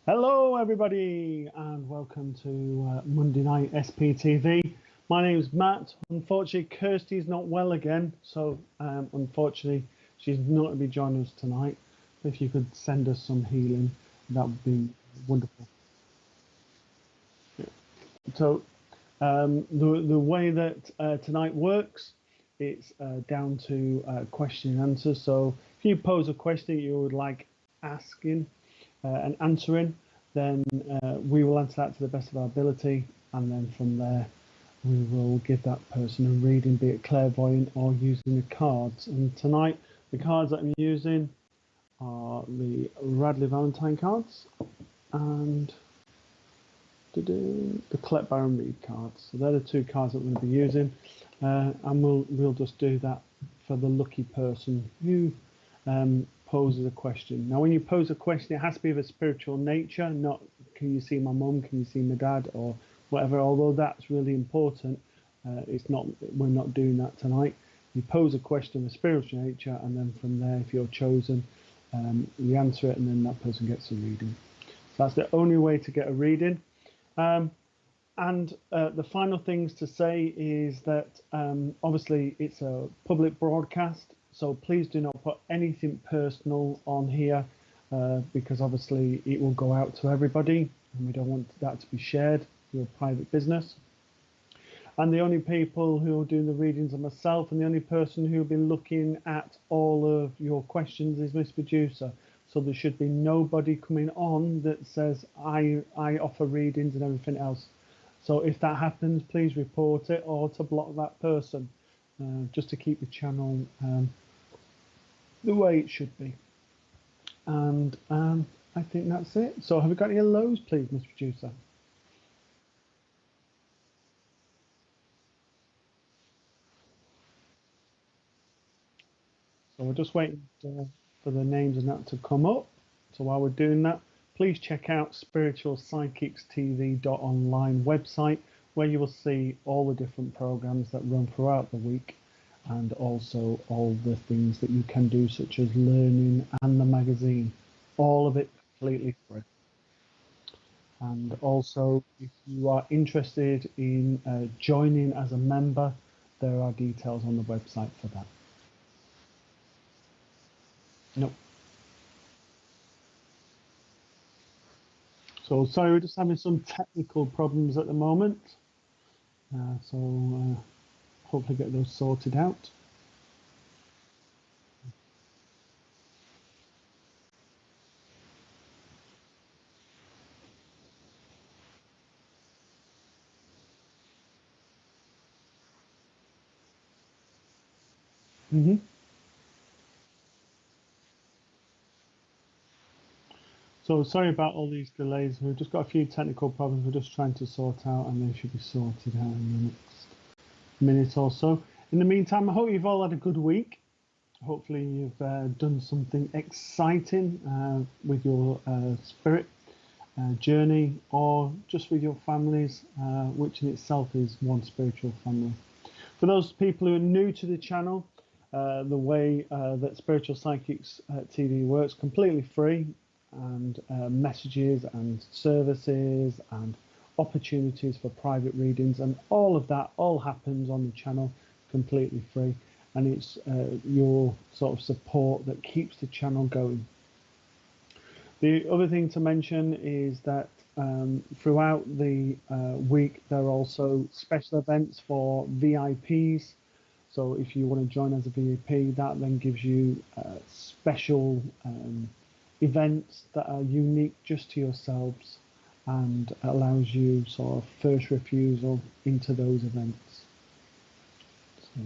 Hello, everybody, and welcome to Monday Night SPTV. My name is Matt. Unfortunately, Kirsty's not well again, so unfortunately, she's not going to be joining us tonight. If you could send us some healing, that would be wonderful. So, the way that tonight works, it's down to question and answer. So, if you pose a question you would like asking, and answering, then we will answer that to the best of our ability, and then from there we will give that person a reading, be it clairvoyant or using the cards. And tonight, the cards that I'm using are the Radley Valentine cards and the Collect Baron Reed cards. So they're the two cards that we're going to be using, and we'll just do that for the lucky person who poses a question. Now, when you pose a question, it has to be of a spiritual nature, not can you see my mum, can you see my dad, or whatever. Although that's really important, it's not. We're not doing that tonight. You pose a question of a spiritual nature, and then from there, if you're chosen, you answer it, and then that person gets a reading. So that's the only way to get a reading. And the final things to say is that obviously it's a public broadcast, so please do not put anything personal on here because obviously it will go out to everybody and we don't want that to be shared. Your private business. And the only people who are doing the readings are myself, and the only person who will be looking at all of your questions is Miss Producer. So there should be nobody coming on that says I offer readings and everything else. So if that happens, please report it or to block that person, just to keep the channel the way it should be. And I think that's it. So have we got any hellos, please, Mr. Producer? So we're just waiting for the names and that to come up. So while we're doing that, please check out spiritualpsychicstv.online website, where you will see all the different programs that run throughout the week, and also all the things that you can do, such as learning and the magazine. All of it completely free. And also, if you are interested in joining as a member, there are details on the website for that. No. So sorry, we're just having some technical problems at the moment. So hopefully get those sorted out. Mm-hmm. So sorry about all these delays. We've just got a few technical problems we're just trying to sort out, and they should be sorted out in the next minute or so. In the meantime, I hope you've all had a good week. Hopefully you've done something exciting with your spirit journey, or just with your families, which in itself is one spiritual family. For those people who are new to the channel, the way that Spiritual Psychics TV works, completely free, and messages and services and opportunities for private readings, and all of that all happens on the channel completely free, and it's your sort of support that keeps the channel going. The other thing to mention is that throughout the week there are also special events for VIPs. So if you want to join as a VIP, that then gives you special events that are unique just to yourselves, and allows you sort of first refusal into those events. So.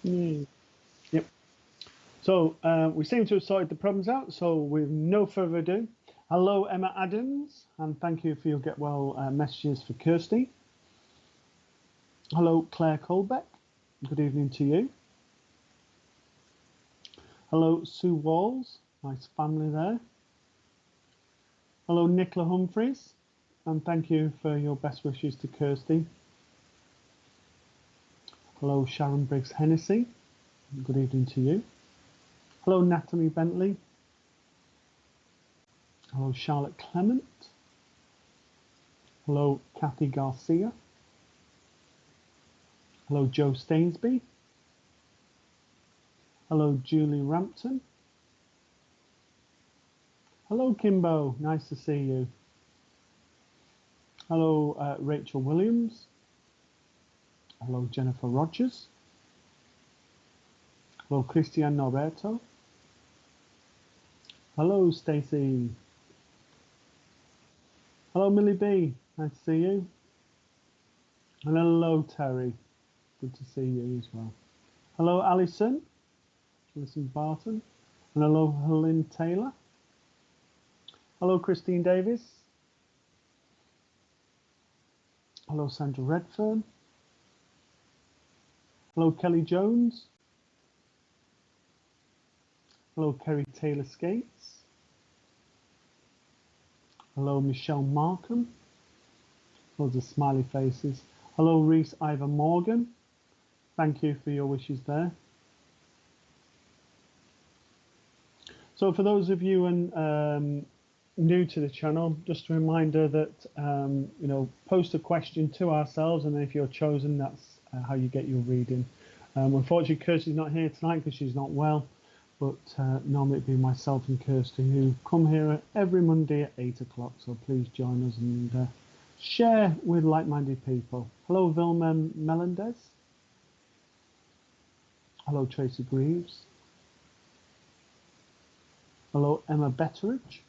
Yeah. Yep. So we seem to have sorted the problems out. So with no further ado, hello Emma Adams, and thank you for your get well messages for Kirsty. Hello Claire Colbeck, good evening to you. Hello Sue Walls, nice family there. Hello Nicola Humphreys, and thank you for your best wishes to Kirsty. Hello, Sharon Briggs Hennessy. Good evening to you. Hello, Natalie Bentley. Hello, Charlotte Clement. Hello, Kathy Garcia. Hello, Joe Stainsby. Hello, Julie Rampton. Hello, Kimbo. Nice to see you. Hello, Rachel Williams. Hello, Jennifer Rogers. Hello, Christian Norberto. Hello, Stacey. Hello, Millie B. Nice to see you. And hello, Terry. Good to see you as well. Hello, Alison. Alison Barton. And hello, Helen Taylor. Hello, Christine Davis. Hello, Sandra Redfern. Hello, Kelly Jones. Hello, Kerry Taylor Skates. Hello, Michelle Markham. Loads of smiley faces. Hello, Reese Ivor Morgan. Thank you for your wishes there. So for those of you new to the channel, just a reminder that, post a question to ourselves, and if you're chosen, that's how you get your reading. Unfortunately, Kirsty's not here tonight because she's not well, but normally it'd be myself and Kirsty who come here every Monday at 8 o'clock, so please join us and share with like-minded people. Hello, Vilma Melendez. Hello, Tracy Greaves. Hello, Emma Betteridge.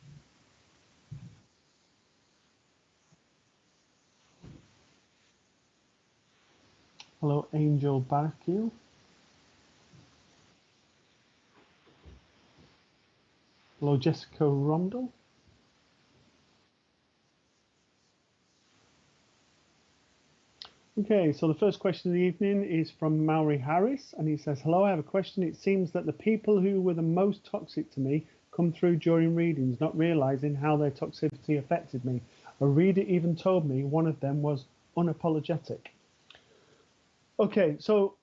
Hello, Angel Barkiel. Hello, Jessica Rondell. Okay, so the first question of the evening is from Maury Harris, and he says, hello, I have a question. It seems that the people who were the most toxic to me come through during readings, not realizing how their toxicity affected me. A reader even told me one of them was unapologetic. Okay, so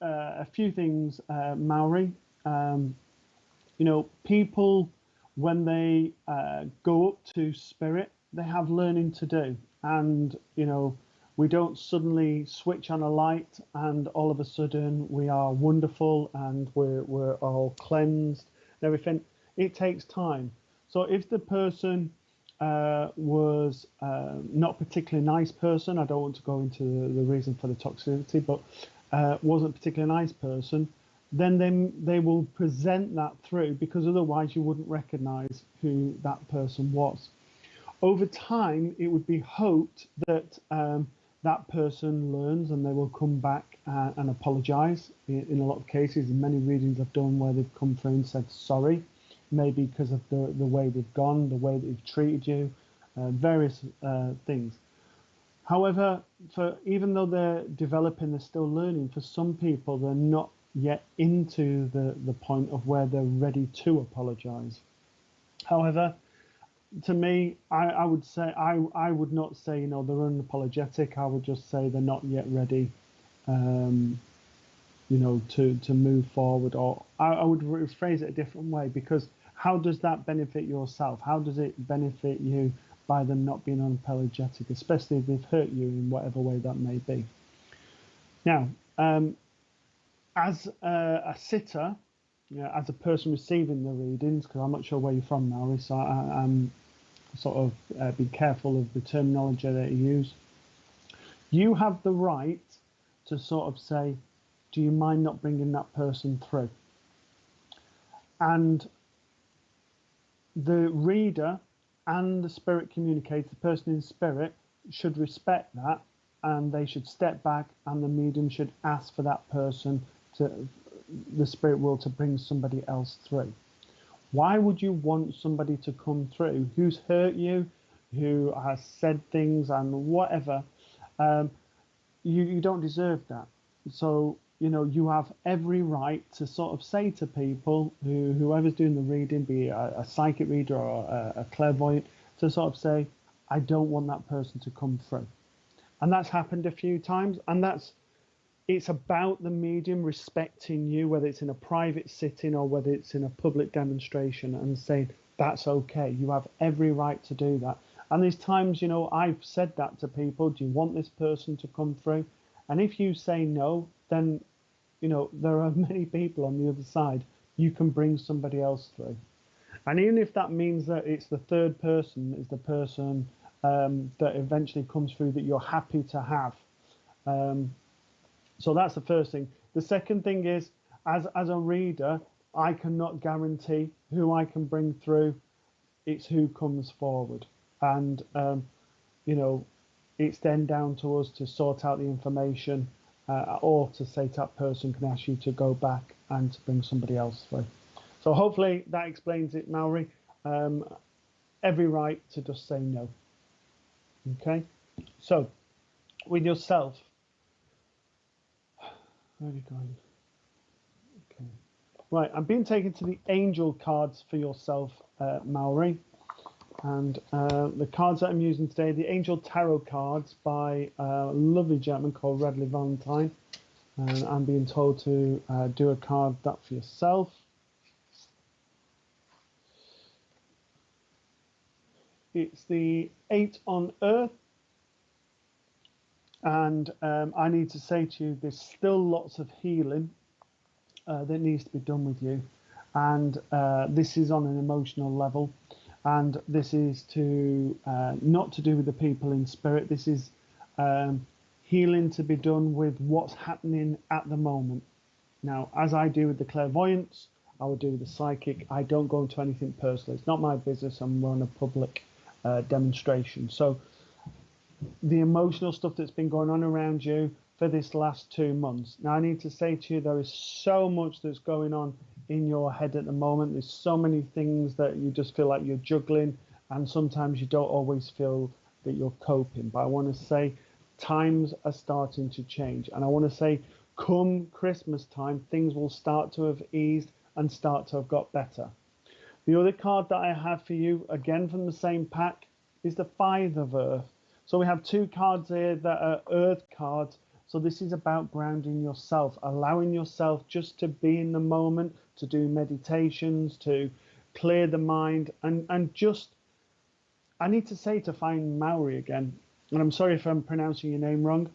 a few things, Maury. People, when they go up to spirit, they have learning to do. And, we don't suddenly switch on a light and all of a sudden we are wonderful and we're all cleansed and everything. It takes time. So if the person was not a particularly nice person, I don't want to go into the reason for the toxicity, but wasn't a particularly nice person, then they will present that through, because otherwise you wouldn't recognize who that person was. Over time, it would be hoped that that person learns and they will come back and apologize. In a lot of cases, in many readings I've done where they've come through and said sorry, maybe because of the way they've gone, the way that they've treated you, various things. However, even though they're developing, they're still learning, for some people, they're not yet into the point of where they're ready to apologize. However, to me, I would say, I would not say, they're unapologetic. I would just say they're not yet ready, to move forward. Or I would rephrase it a different way, because how does that benefit yourself? How does it benefit you by them not being unapologetic, especially if they've hurt you in whatever way that may be? Now, as a sitter, as a person receiving the readings, because I'm not sure where you're from, Mary, so I'm sort of be careful of the terminology that you use. You have the right to sort of say, do you mind not bringing that person through? And the reader and the spirit communicator, the person in spirit, should respect that, and they should step back, and the medium should ask for that person, the spirit world, to bring somebody else through. Why would you want somebody to come through who's hurt you, who has said things and whatever? You don't deserve that. So, you have every right to sort of say to people, whoever's doing the reading, be it a psychic reader or a clairvoyant, to sort of say, I don't want that person to come through. And that's happened a few times, and that's it's about the medium respecting you, whether it's in a private sitting or whether it's in a public demonstration, and saying that's okay. You have every right to do that. And there's times, you know, I've said that to people. Do you want this person to come through? And if you say no, then, you know, there are many people on the other side. You can bring somebody else through. And even if that means that it's the third person is the person that eventually comes through that you're happy to have. So that's the first thing. The second thing is, as a reader, I cannot guarantee who I can bring through. It's who comes forward. And, you know, it's then down to us to sort out the information or to say to that person, can ask you to go back and to bring somebody else through. So hopefully that explains it, Mallory. Every right to just say no. Okay, so with yourself, where are you going? Okay, right, I'm being taken to the angel cards for yourself, Mallory. And the cards that I'm using today, the Angel Tarot cards by a lovely gentleman called Radley Valentine. And I'm being told to do a card that for yourself. It's the 8 on Earth. And I need to say to you, there's still lots of healing that needs to be done with you. And this is on an emotional level. And this is to not to do with the people in spirit. This is healing to be done with what's happening at the moment. Now, as I do with the clairvoyance, I will do with the psychic. I don't go into anything personal. It's not my business. I'm running a public demonstration. So the emotional stuff that's been going on around you for this last 2 months. Now, I need to say to you, there is so much that's going on in your head at the moment. There's so many things that you just feel like you're juggling, and sometimes you don't always feel that you're coping. But I want to say times are starting to change, and I want to say come Christmas time, things will start to have eased and start to have got better. The other card that I have for you, again from the same pack, is the 5 of Earth. So we have 2 cards here that are Earth cards. So this is about grounding yourself, allowing yourself just to be in the moment, to do meditations, to clear the mind, and just, I need to say, to find Maori again. And I'm sorry if I'm pronouncing your name wrong.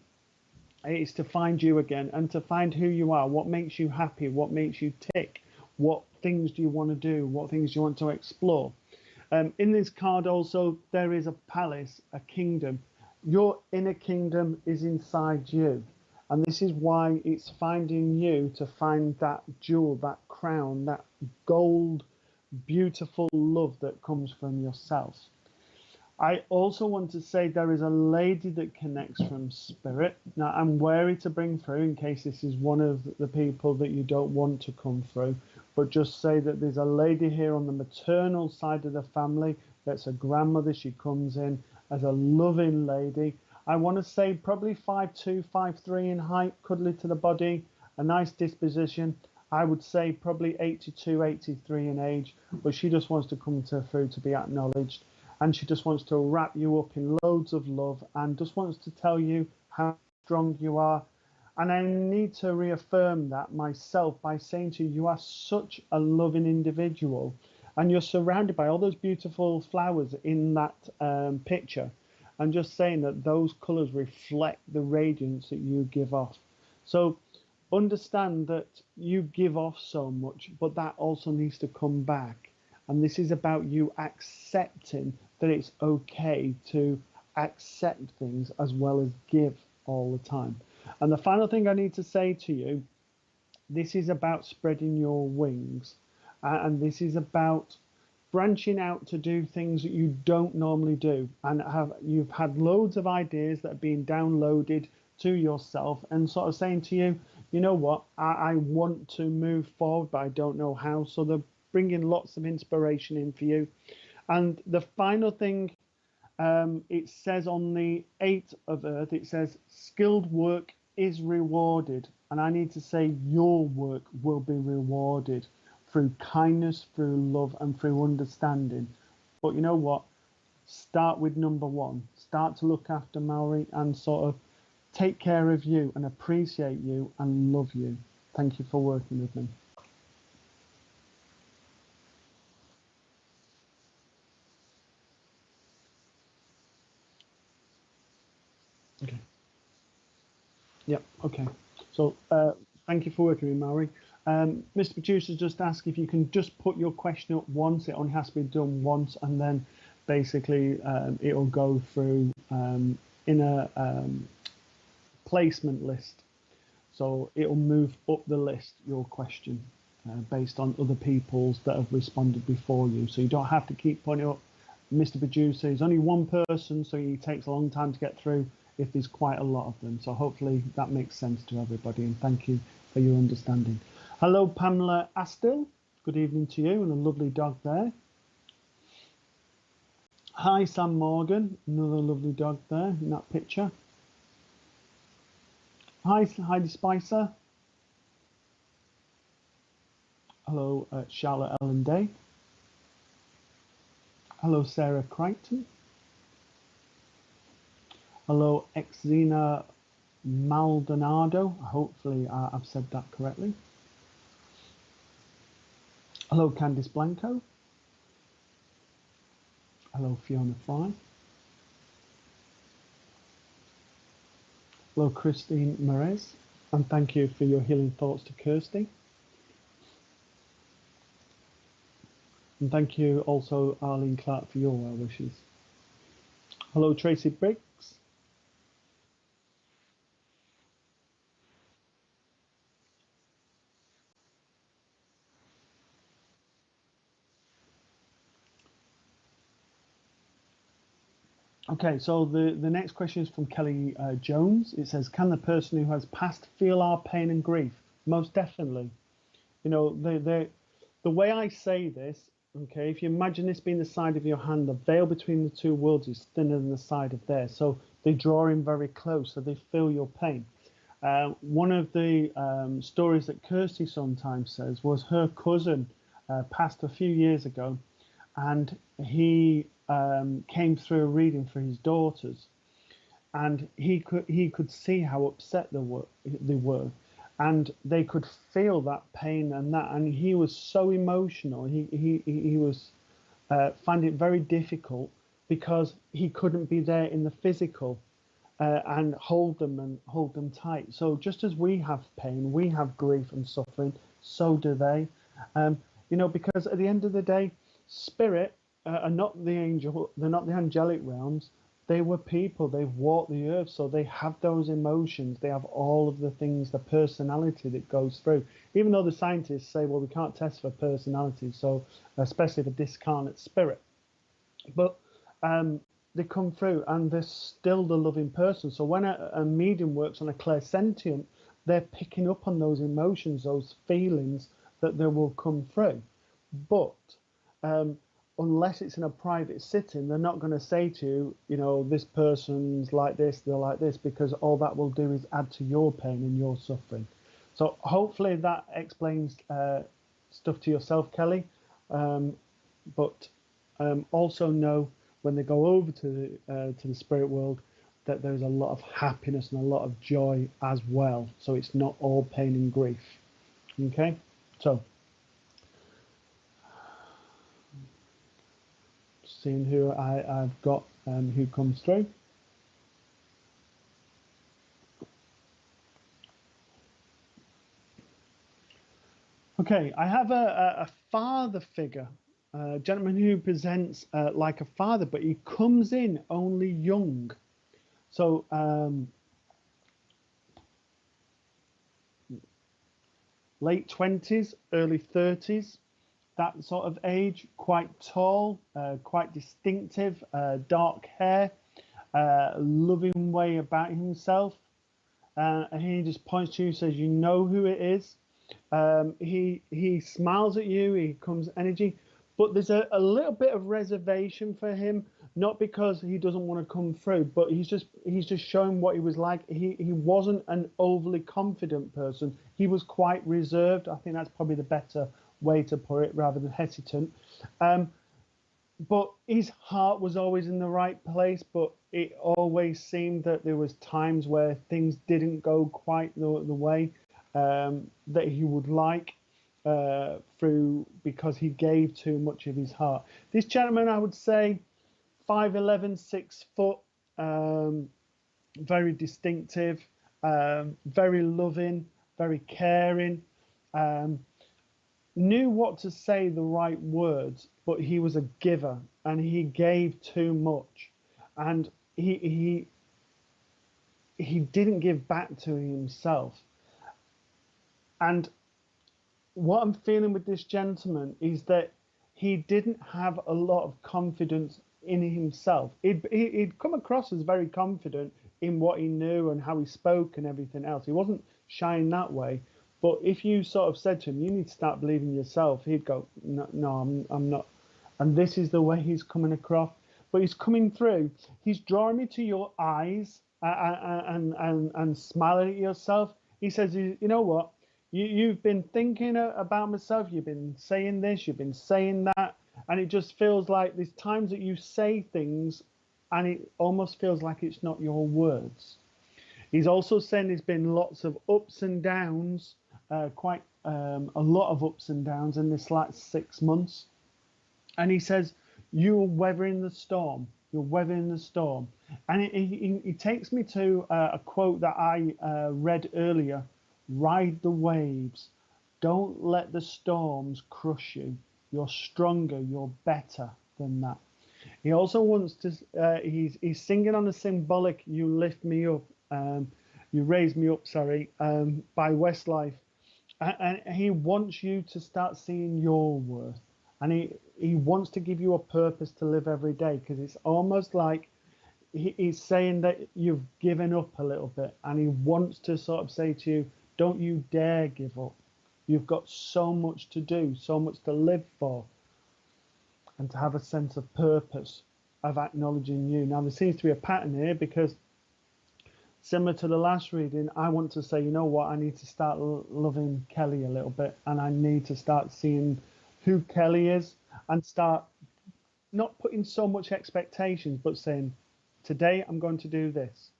It's to find you again and to find who you are, what makes you happy, what makes you tick, what things do you want to do, what things do you want to explore. In this card also, there is a palace, a kingdom. Your inner kingdom is inside you. And this is why it's finding you to find that jewel, that crown, that gold, beautiful love that comes from yourself. I also want to say there is a lady that connects from spirit. Now, I'm wary to bring through in case this is one of the people that you don't want to come through, but just say that there's a lady here on the maternal side of the family that's a grandmother. She comes in as a loving lady. I want to say probably 5'2", 5'3" in height, cuddly to the body, a nice disposition. I would say probably 82, 83 in age, but she just wants to come through to be acknowledged. And she just wants to wrap you up in loads of love and just wants to tell you how strong you are. And I need to reaffirm that myself by saying to you, you are such a loving individual. And you're surrounded by all those beautiful flowers in that picture. And just saying that those colours reflect the radiance that you give off. So understand that you give off so much, but that also needs to come back. And this is about you accepting that it's okay to accept things as well as give all the time. And the final thing I need to say to you, this is about spreading your wings. And this is about branching out to do things that you don't normally do. And you've had loads of ideas that are being downloaded to yourself and sort of saying to you, you know what, I want to move forward, but I don't know how. So they're bringing lots of inspiration in for you. And the final thing, it says on the 8 of Earth, it says skilled work is rewarded. And I need to say your work will be rewarded through kindness, through love, and through understanding. But you know what? Start with number 1. Start to look after Maori and sort of take care of you and appreciate you and love you. Thank you for working with me. Okay. Yep. Okay. So thank you for working with me, Maury. Mr. Producer just asked if you can just put your question up once. It only has to be done once, and then basically it'll go through in a placement list. So it'll move up the list, your question, based on other people's that have responded before you. So you don't have to keep putting it up. Mr. Producer is only one person, so it takes a long time to get through if there's quite a lot of them. So hopefully that makes sense to everybody, and thank you for your understanding. Hello, Pamela Astill. Good evening to you, and a lovely dog there. Hi, Sam Morgan. Another lovely dog there in that picture. Hi, Heidi Spicer. Hello, Charlotte Ellen Day. Hello, Sarah Crichton. Hello, Exina Maldonado. Hopefully I've said that correctly. Hello, Candice Blanco. Hello, Fiona Fry. Hello, Christine Merez. And thank you for your healing thoughts to Kirsty. And thank you also, Arlene Clark, for your well wishes. Hello, Tracy Briggs. Okay, so the next question is from Kelly Jones. It says, can the person who has passed feel our pain and grief? Most definitely. You know, the way I say this, okay, if you imagine this being the side of your hand, the veil between the two worlds is thinner than the side of theirs. So they draw in very close, so they feel your pain. One of the stories that Kirsty sometimes says was her cousin passed a few years ago, and he came through a reading for his daughters, and he could see how upset they were, and they could feel that pain and he was so emotional. He was found it very difficult because he couldn't be there in the physical and hold them tight. So just as we have pain, we have grief and suffering, so do they. You know, because at the end of the day, spirit are not the angel, they're not the angelic realms. They were people, they've walked the earth, so they have those emotions, they have all of the things, the personality that goes through. Even though the scientists say, well, we can't test for personality, so especially for discarnate spirit. But they come through and they're still the loving person. So when a medium works on a clairsentient, they're picking up on those emotions, those feelings that they will come through. But unless it's in a private sitting, they're not going to say to you, you know, this person's like this, they're like this, because all that will do is add to your pain and your suffering. So hopefully that explains stuff to yourself, Kelly. But also know when they go over to the spirit world that there's a lot of happiness and a lot of joy as well. So it's not all pain and grief. Okay, so seeing who I've got who comes through. Okay, I have a father figure, a gentleman who presents like a father, but he comes in only young. So late 20s, early 30s, that sort of age, quite tall, quite distinctive, dark hair, loving way about himself. And he just points to you, says, you know who it is. He smiles at you, he comes energy, but there's a little bit of reservation for him, not because he doesn't want to come through, but he's just showing what he was like. He wasn't an overly confident person. He was quite reserved. I think that's probably the better way to put it, rather than hesitant. but his heart was always in the right place, but it always seemed that there was times where things didn't go quite the way that he would like, through because he gave too much of his heart. This gentleman, I would say, 5'11", 6 foot, very distinctive, very loving, very caring, knew what to say the right words, but he was a giver and he gave too much, and he didn't give back to himself. And what I'm feeling with this gentleman is that he didn't have a lot of confidence in himself. He'd come across as very confident in what he knew and how he spoke and everything else. He wasn't shy in that way. But if you sort of said to him, you need to start believing yourself, he'd go, no, I'm not. And this is the way he's coming across. But he's coming through. He's drawing me to your eyes and smiling at yourself. He says, you know what? You've been thinking about myself. You've been saying this. You've been saying that. And it just feels like there's times that you say things and it almost feels like it's not your words. He's also saying there's been lots of ups and downs, quite a lot of ups and downs in this last 6 months. And he says, you're weathering the storm. You're weathering the storm. And he takes me to a quote that I read earlier. Ride the waves. Don't let the storms crush you. You're stronger. You're better than that. He also wants to, he's singing on the symbolic, you lift me up, you raise me up, by Westlife. And he wants you to start seeing your worth. And he wants to give you a purpose to live every day, because it's almost like he's saying that you've given up a little bit. And he wants to sort of say to you, don't you dare give up. You've got so much to do, so much to live for, and to have a sense of purpose, of acknowledging you. Now, there seems to be a pattern here, because similar to the last reading, I want to say, you know what, I need to start loving Kelly a little bit, and I need to start seeing who Kelly is and start not putting so much expectations, but saying, today I'm going to do this.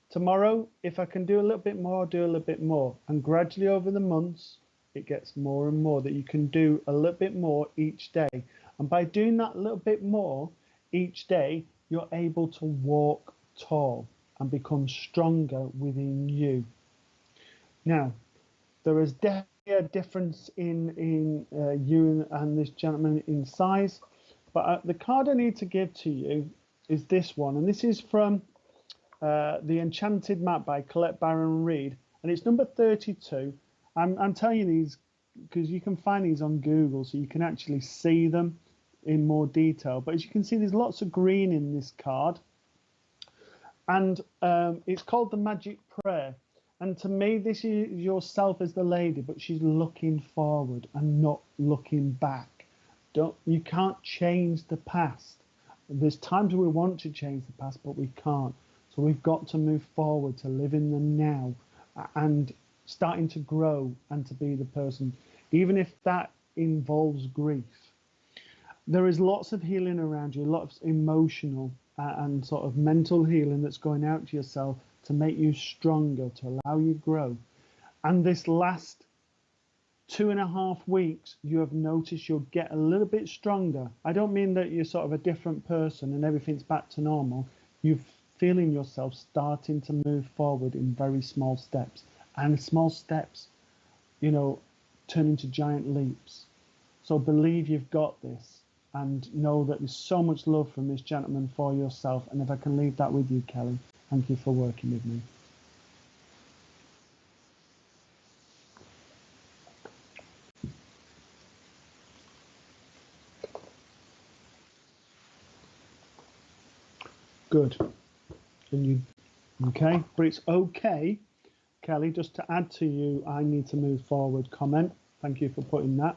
Tomorrow, if I can do a little bit more, do a little bit more. And gradually over the months, it gets more and more that you can do a little bit more each day. And by doing that little bit more each day, you're able to walk tall and become stronger within you. Now, there is definitely a difference in you and this gentleman in size. But the card I need to give to you is this one. And this is from The Enchanted Map by Colette Baron Reid. And it's number 32. I'm telling you these because you can find these on Google, so you can actually see them in more detail. But as you can see, there's lots of green in this card. And it's called the Magic Prayer. And to me, this is yourself as the lady, but she's looking forward and not looking back. You can't change the past. There's times we want to change the past, but we can't. So we've got to move forward to live in the now and starting to grow and to be the person, even if that involves grief. There is lots of healing around you, a lot of emotional and sort of mental healing that's going out to yourself to make you stronger, to allow you to grow. And this last 2.5 weeks, you have noticed you'll get a little bit stronger. I don't mean that you're sort of a different person and everything's back to normal. You're feeling yourself starting to move forward in very small steps. And small steps, turn into giant leaps. So believe you've got this and know that there's so much love from this gentleman for yourself. And if I can leave that with you, Kelly, thank you for working with me. Good. And you, okay? But it's okay, Kelly, just to add to you, I need to move forward comment. Thank you for putting that.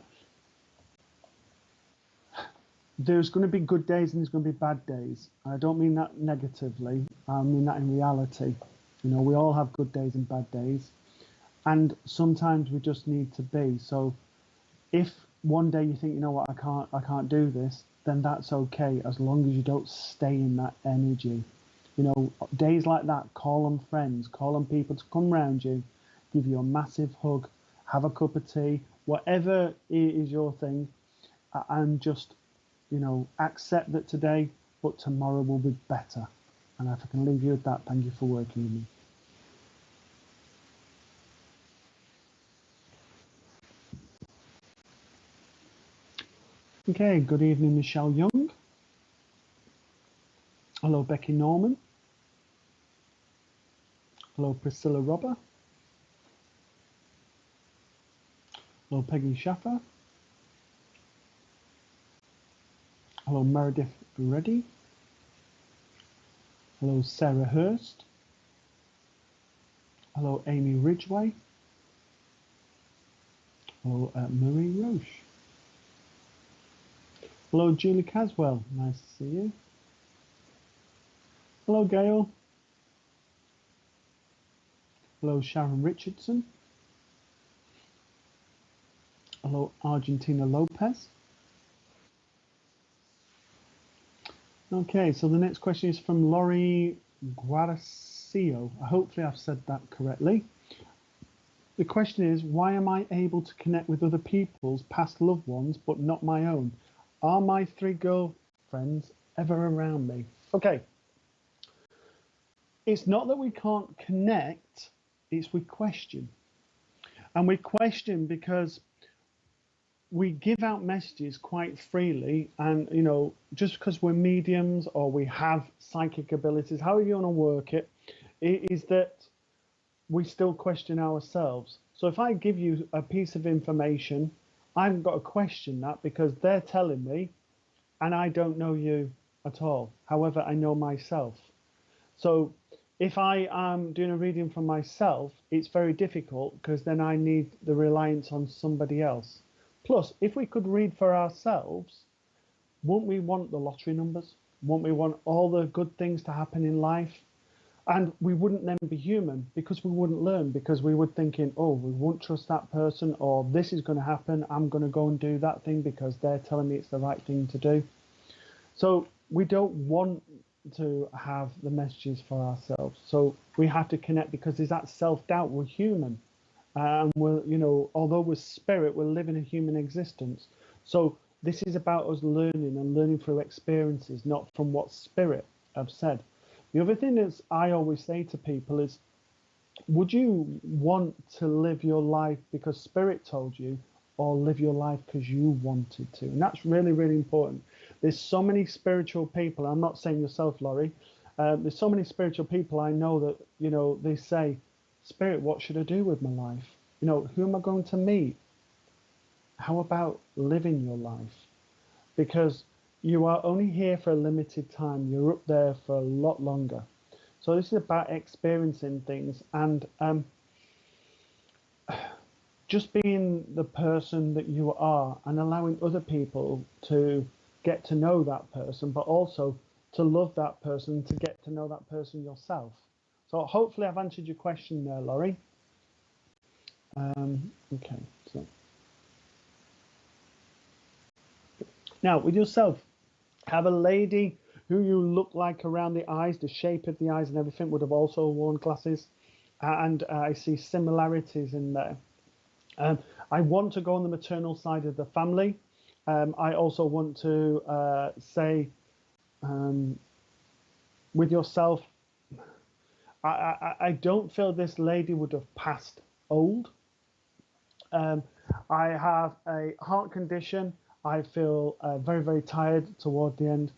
There's going to be good days and there's going to be bad days. I don't mean that negatively. I mean that in reality. We all have good days and bad days. And sometimes we just need to be. So if one day you think, you know what, I can't do this, then that's okay, as long as you don't stay in that energy. You know, days like that, call on friends, call on people to come round you, give you a massive hug, have a cup of tea, whatever is your thing, and just, you know, accept that today, but tomorrow will be better. And if I can leave you with that, thank you for working with me. Okay, good evening, Michelle Young. Hello, Becky Norman. Hello, Priscilla Robber. Hello, Peggy Schaffer. Hello, Meredith Reddy. Hello, Sarah Hurst. Hello, Amy Ridgway. Hello, Marie Roche. Hello, Julie Caswell. Nice to see you. Hello, Gail. Hello, Sharon Richardson. Hello, Argentina Lopez. Okay, so the next question is from Laurie Guarcio. Hopefully I've said that correctly. The question is, why am I able to connect with other people's past loved ones, but not my own? Are my 3 girlfriends ever around me? Okay. It's not that we can't connect, it's we question. And we question because we give out messages quite freely, and you know, just because we're mediums or we have psychic abilities, however you want to work it, is that we still question ourselves. So if I give you a piece of information, I've got to question that because they're telling me, and I don't know you at all. However, I know myself. So if I am doing a reading for myself, it's very difficult because then I need the reliance on somebody else. Plus, if we could read for ourselves, won't we want the lottery numbers? Won't we want all the good things to happen in life? And we wouldn't then be human because we wouldn't learn, because we would thinking, oh, we won't trust that person, or this is going to happen. I'm going to go and do that thing because they're telling me it's the right thing to do. So we don't want to have the messages for ourselves. So we have to connect because there's that self-doubt. We're human. And we're, you know, although we're spirit, we're living a human existence. So this is about us learning and learning through experiences, not from what spirit have said. The other thing is, I always say to people is, would you want to live your life because spirit told you, or live your life because you wanted to? And that's really, really important. There's so many spiritual people. I'm not saying yourself, Laurie. There's so many spiritual people I know that, you know, they say, Spirit, what should I do with my life? You know, who am I going to meet? How about living your life? Because you are only here for a limited time. You're up there for a lot longer. So this is about experiencing things and just being the person that you are and allowing other people to get to know that person, but also to love that person, to get to know that person yourself. So hopefully I've answered your question there, Laurie. Okay, so now with yourself, have a lady who you look like around the eyes, the shape of the eyes and everything would have also worn glasses, and I see similarities in there. I want to go on the maternal side of the family. I also want to say with yourself, I don't feel this lady would have passed old. I have a heart condition. I feel very, very tired toward the end.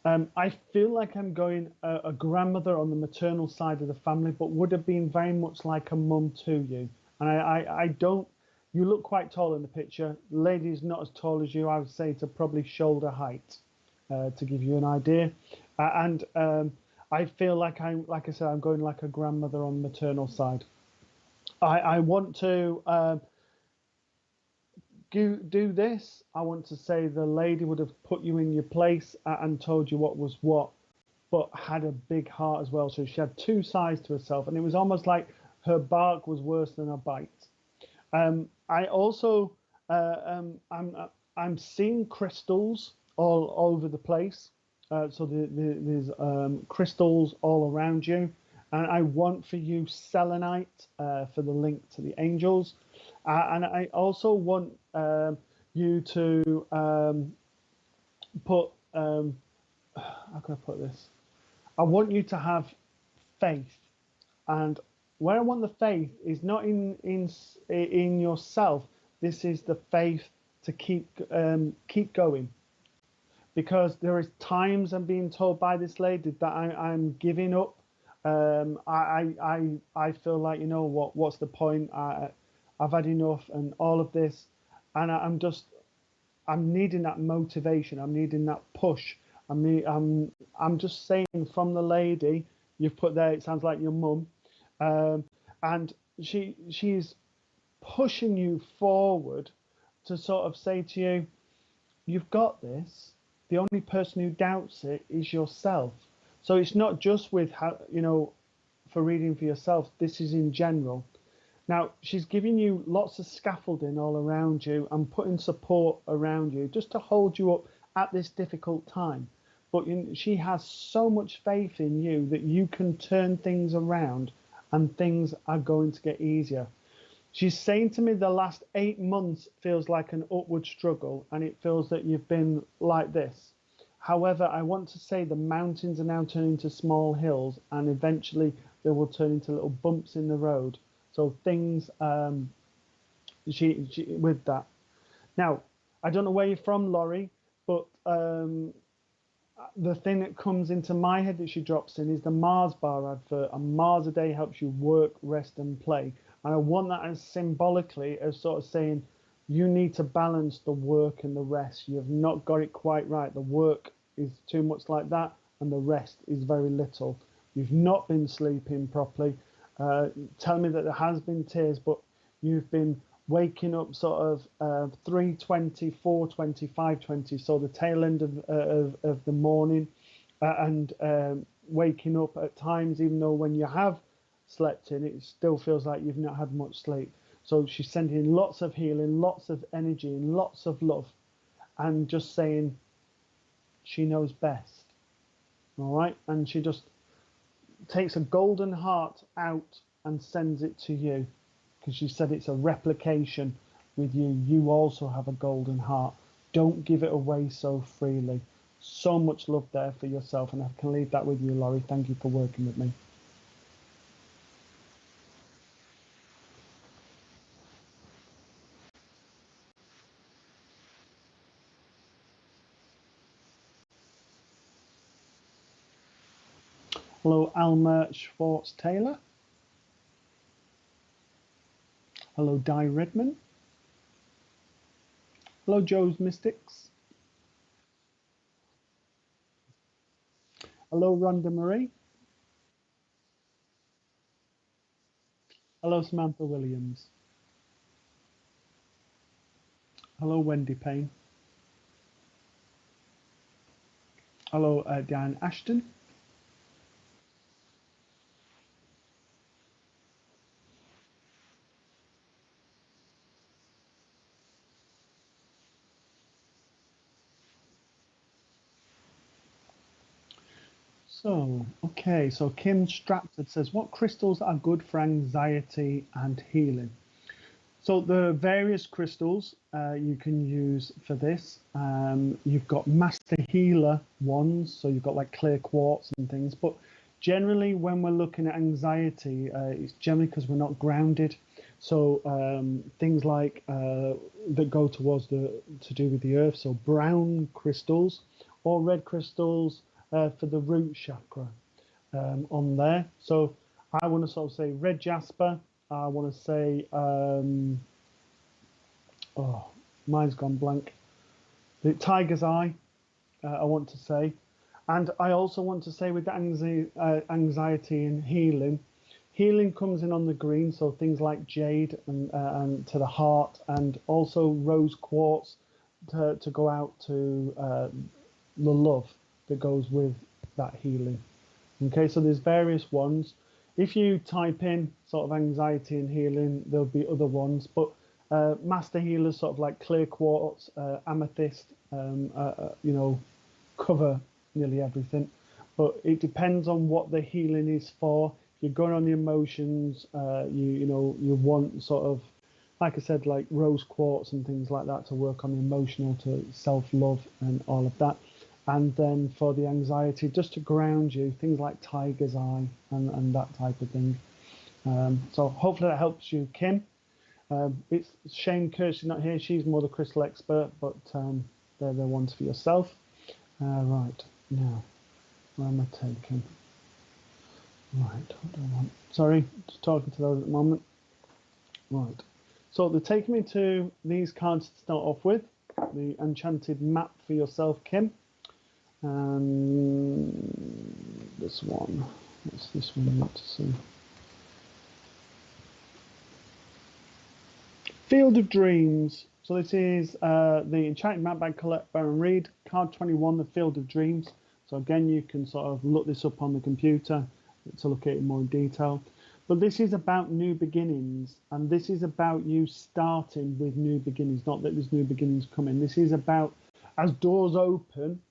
I feel like I'm going a grandmother on the maternal side of the family, but would have been very much like a mum to you. And I don't, you look quite tall in the picture. The lady's not as tall as you. I would say to probably shoulder height, to give you an idea. And I feel like like I said, I'm going like a grandmother on the maternal side. I want to do this. I want to say the lady would have put you in your place and told you what was what, but had a big heart as well. So she had two sides to herself, and it was almost like her bark was worse than her bite. I also I'm seeing crystals. all over the place. So there's crystals all around you. And I want for you selenite for the link to the angels. And I also want you to put, how can I put this? I want you to have faith. And where I want the faith is not in yourself. This is the faith to keep going, because there is times I'm being told by this lady that I'm giving up. I feel like, you know what? What's the point? I've had enough and all of this, and I'm needing that motivation. I'm needing that push. I'm just saying from the lady you've put there. It sounds like your mum, and she's pushing you forward to sort of say to you, you've got this. The only person who doubts it is yourself. So it's not just with how, for reading for yourself. This is in general. Now, she's giving you lots of scaffolding all around you and putting support around you just to hold you up at this difficult time. But she has so much faith in you that you can turn things around and things are going to get easier. She's saying to me the last 8 months feels like an upward struggle, and it feels that you've been like this. However, I want to say the mountains are now turning into small hills, and eventually they will turn into little bumps in the road. So things, she with that. Now, I don't know where you're from, Laurie, but the thing that comes into my head that she drops in is the Mars bar advert. And Mars a day helps you work, rest, and play. And I want that as symbolically as sort of saying you need to balance the work and the rest. You've not got it quite right. The work is too much like that, and the rest is very little. You've not been sleeping properly. Tell me that there has been tears, but you've been waking up sort of 3:20, 4:20, 5:20, so the tail end of the morning, and waking up at times, even though when you have slept in, it still feels like you've not had much sleep. So she's sending lots of healing, lots of energy, and lots of love, and just saying she knows best. All right, and she just takes a golden heart out and sends it to you, because she said it's a replication with you. You also have a golden heart. Don't give it away so freely. So much love there for yourself, and I can leave that with you, Laurie. Thank you for working with me. Hello, Alma Schwartz-Taylor. Hello, Di Redman. Hello, Joe's Mystics. Hello, Rhonda Marie. Hello, Samantha Williams. Hello, Wendy Payne. Hello, Dan Ashton. So Kim Stratford says, what crystals are good for anxiety and healing? So the various crystals you can use for this. You've got master healer ones, so you've got like clear quartz and things. But generally, when we're looking at anxiety, it's generally because we're not grounded. So things like that go towards to do with the earth. So brown crystals or red crystals for the root chakra on there. So I want to sort of say red jasper. I want to say, mine's gone blank. The tiger's eye, I want to say. And I also want to say with the anxiety and healing, healing comes in on the green, so things like jade and to the heart, and also rose quartz to go out to the love that goes with that healing. Okay, so there's various ones. If you type in sort of anxiety and healing, there'll be other ones, but Master healers, sort of like clear quartz, amethyst, cover nearly everything. But it depends on what the healing is for. If you're going on the emotions, you want sort of, like I said, like rose quartz and things like that to work on the emotional, to self-love and all of that. And then for the anxiety, just to ground you, things like tiger's eye and that type of thing. So hopefully that helps you, Kim. It's a shame Kirsty's not here. She's more the crystal expert, but they're the ones for yourself. Right, now, where am I taking? Right, what do I want? Sorry, just talking to those at the moment. Right, so they're taking me to these cards to start off with. The Enchanted Map for yourself, Kim. And this one. What's this one want to see? Field of Dreams. So this is the Enchanted Map by Colette Baron Reid. Card 21, the Field of Dreams. So again, you can sort of look this up on the computer to look at it more in detail. But this is about new beginnings, and this is about you starting with new beginnings, not that there's new beginnings coming. This is about, as doors open,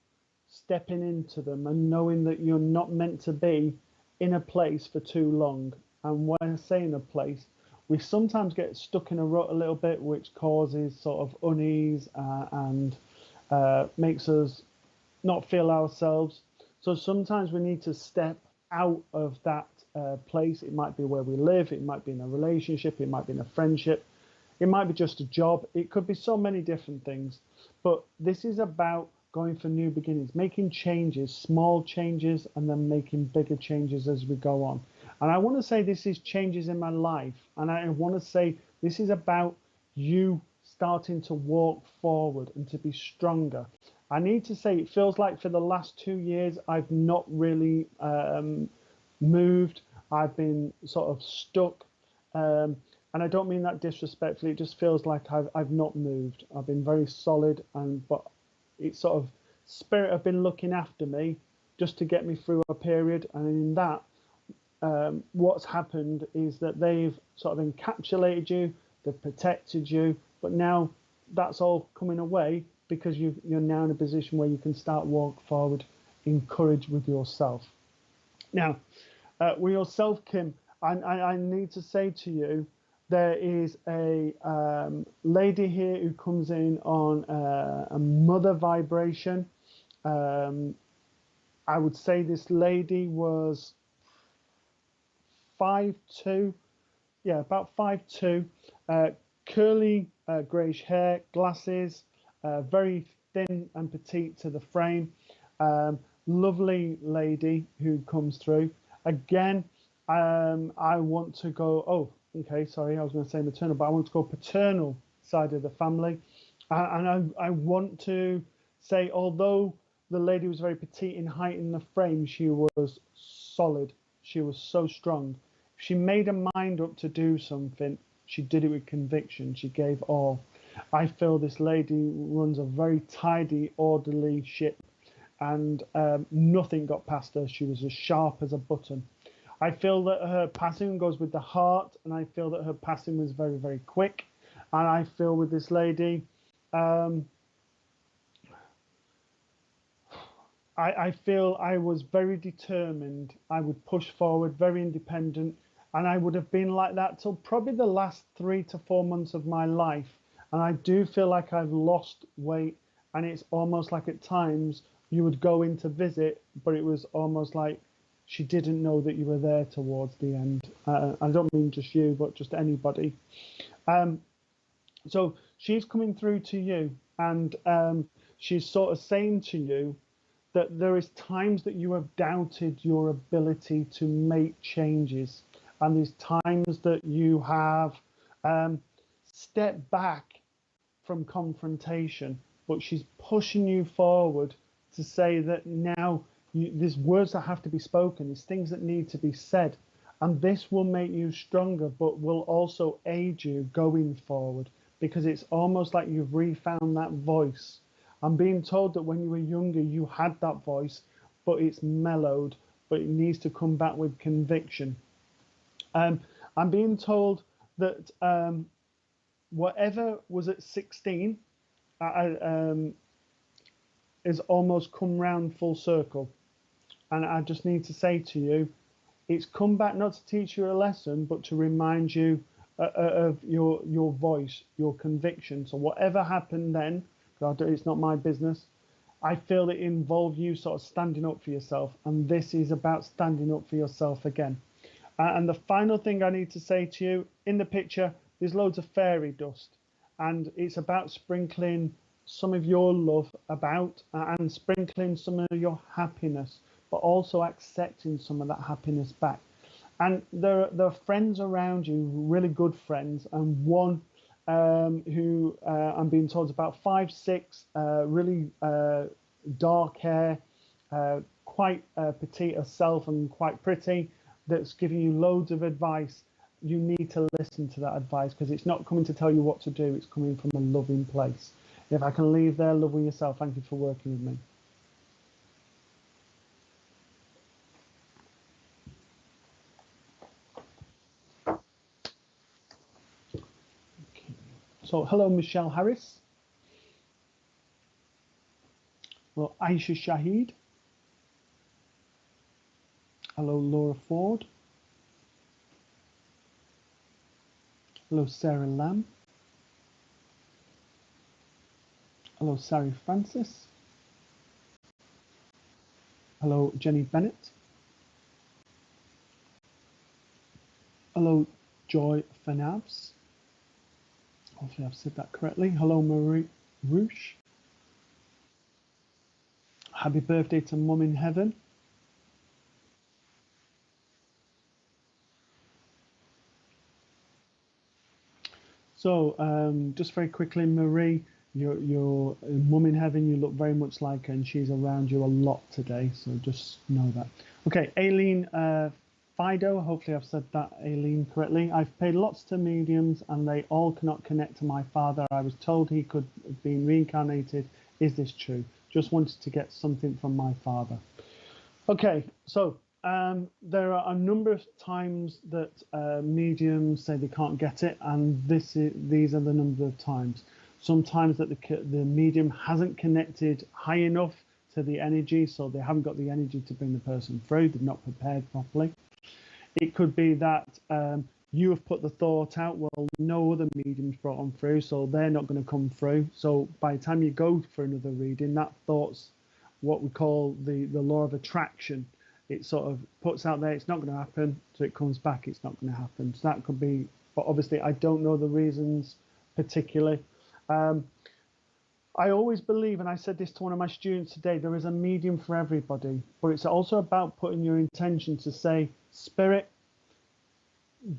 stepping into them and knowing that you're not meant to be in a place for too long. And when I say in a place, we sometimes get stuck in a rut a little bit, which causes sort of unease and makes us not feel ourselves. So sometimes we need to step out of that place. It might be where we live, it might be in a relationship, it might be in a friendship, it might be just a job, it could be so many different things. But this is about going for new beginnings, making changes, small changes, and then making bigger changes as we go on. And I want to say this is changes in my life, and I want to say this is about you starting to walk forward and to be stronger. I need to say it feels like for the last 2 years I've not really moved. I've been sort of stuck, and I don't mean that disrespectfully. It just feels like I've not moved. I've been very solid, but it's sort of spirit have been looking after me just to get me through a period, and in that what's happened is that they've sort of encapsulated you, they've protected you, but now that's all coming away because you're now in a position where you can start walk forward, encourage with yourself. Now, with yourself, Kim, I need to say to you, there is a lady here who comes in on a mother vibration. I would say this lady was 5'2", yeah, about 5'2", curly greyish hair, glasses, very thin and petite to the frame. Lovely lady who comes through. Again, I want to go, oh, okay, sorry, I was going to say maternal, but I want to go paternal side of the family. And I want to say, although the lady was very petite in height in the frame, she was solid. She was so strong. If she made her mind up to do something, she did it with conviction. She gave all. I feel this lady runs a very tidy, orderly ship, and nothing got past her. She was as sharp as a button. I feel that her passing goes with the heart, and I feel that her passing was very, very quick. And I feel with this lady, I feel I was very determined. I would push forward, very independent, and I would have been like that till probably the last 3 to 4 months of my life. And I do feel like I've lost weight, and it's almost like at times you would go in to visit, but it was almost like she didn't know that you were there towards the end. I don't mean just you, but just anybody. So she's coming through to you, and she's sort of saying to you that there is times that you have doubted your ability to make changes, and there's times that you have stepped back from confrontation, but she's pushing you forward to say that now there's words that have to be spoken, there's things that need to be said, and this will make you stronger, but will also aid you going forward, because it's almost like you've refound that voice. I'm being told that when you were younger, you had that voice, but it's mellowed, but it needs to come back with conviction. I'm being told that whatever was at 16 is almost come round full circle. And I just need to say to you, it's come back not to teach you a lesson, but to remind you of your voice, your conviction. So whatever happened then, it's not my business. I feel it involved you sort of standing up for yourself, and this is about standing up for yourself again. And the final thing I need to say to you, in the picture, there's loads of fairy dust, and it's about sprinkling some of your love about and sprinkling some of your happiness, but also accepting some of that happiness back. And there are friends around you, really good friends, and one who I'm being told is about 5'6", really dark hair, quite petite herself and quite pretty, that's giving you loads of advice. You need to listen to that advice, because it's not coming to tell you what to do, it's coming from a loving place. If I can leave there, love with yourself. Thank you for working with me. So, hello, Michelle Harris. Hello, Aisha Shahid. Hello, Laura Ford. Hello, Sarah Lamb. Hello, Sari Francis. Hello, Jenny Bennett. Hello, Joy Fanabs. Hopefully I've said that correctly. Hello, Marie Roosh. Happy birthday to Mum in Heaven. So, just very quickly, Marie, your Mum in Heaven, you look very much like her, and she's around you a lot today, so just know that. Okay, Aileen Fido, hopefully I've said that, Aileen, correctly. I've paid lots to mediums, and they all cannot connect to my father. I was told he could have been reincarnated. Is this true? Just wanted to get something from my father. Okay, so there are a number of times that mediums say they can't get it, and these are the number of times. Sometimes that the medium hasn't connected high enough to the energy, so they haven't got the energy to bring the person through. They've not prepared properly. It could be that you have put the thought out, well, no other mediums brought on through, so they're not going to come through. So by the time you go for another reading, that thought's what we call the law of attraction. It sort of puts out there, it's not going to happen, so it comes back, it's not going to happen. So that could be, but obviously I don't know the reasons particularly. I always believe, and I said this to one of my students today, there is a medium for everybody, but it's also about putting your intention to say, Spirit,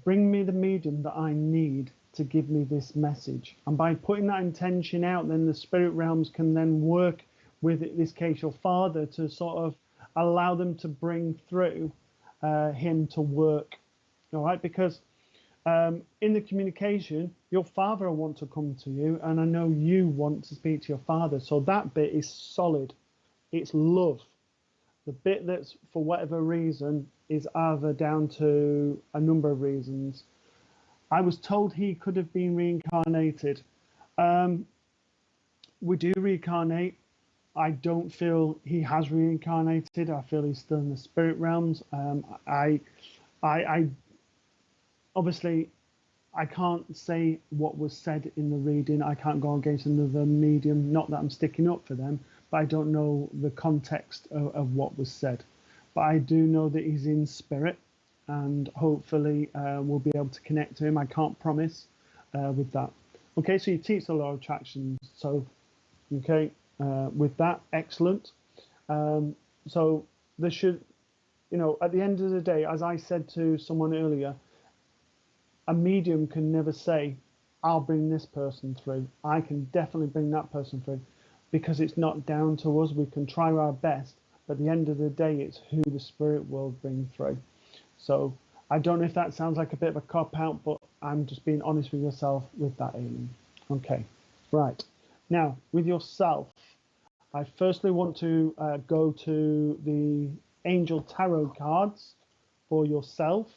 bring me the medium that I need to give me this message. And by putting that intention out, then the spirit realms can then work with, in this case, your father, to sort of allow them to bring through him to work. All right, because in the communication, your father will want to come to you, and I know you want to speak to your father. So that bit is solid. It's love. The bit that's, for whatever reason, is either down to a number of reasons. I was told he could have been reincarnated. We do reincarnate. I don't feel he has reincarnated. I feel he's still in the spirit realms. I obviously, I can't say what was said in the reading. I can't go against another medium. Not that I'm sticking up for them, but I don't know the context of what was said. But I do know that he's in spirit, and hopefully we'll be able to connect to him. I can't promise with that. Okay, so you teach the law of attraction. So, okay, with that, excellent. So there should, at the end of the day, as I said to someone earlier, a medium can never say, I'll bring this person through. I can definitely bring that person through, because it's not down to us. We can try our best, but at the end of the day, it's who the spirit will bring through. So I don't know if that sounds like a bit of a cop-out, but I'm just being honest with yourself with that, Aileen. Okay, right. Now, with yourself, I firstly want to go to the Angel Tarot cards for yourself.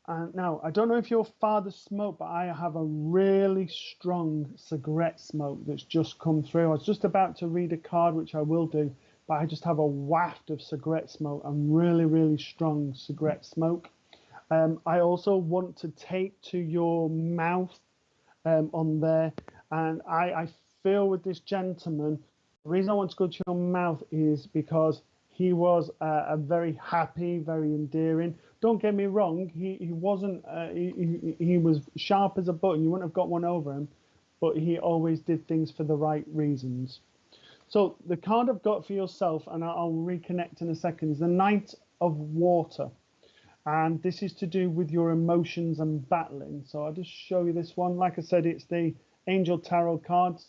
Now, I don't know if your father smoked, but I have a really strong cigarette smoke that's just come through. I was just about to read a card, which I will do, but I just have a waft of cigarette smoke and really, really strong cigarette smoke. I also want to take to your mouth on there, and I feel with this gentleman, the reason I want to go to your mouth is because he was a very happy, very endearing. Don't get me wrong, he wasn't, he was sharp as a button. You wouldn't have got one over him, but he always did things for the right reasons. So the card I've got for yourself, and I'll reconnect in a second, is the Knight of Water. And this is to do with your emotions and battling. So I'll just show you this one. Like I said, it's the Angel Tarot cards,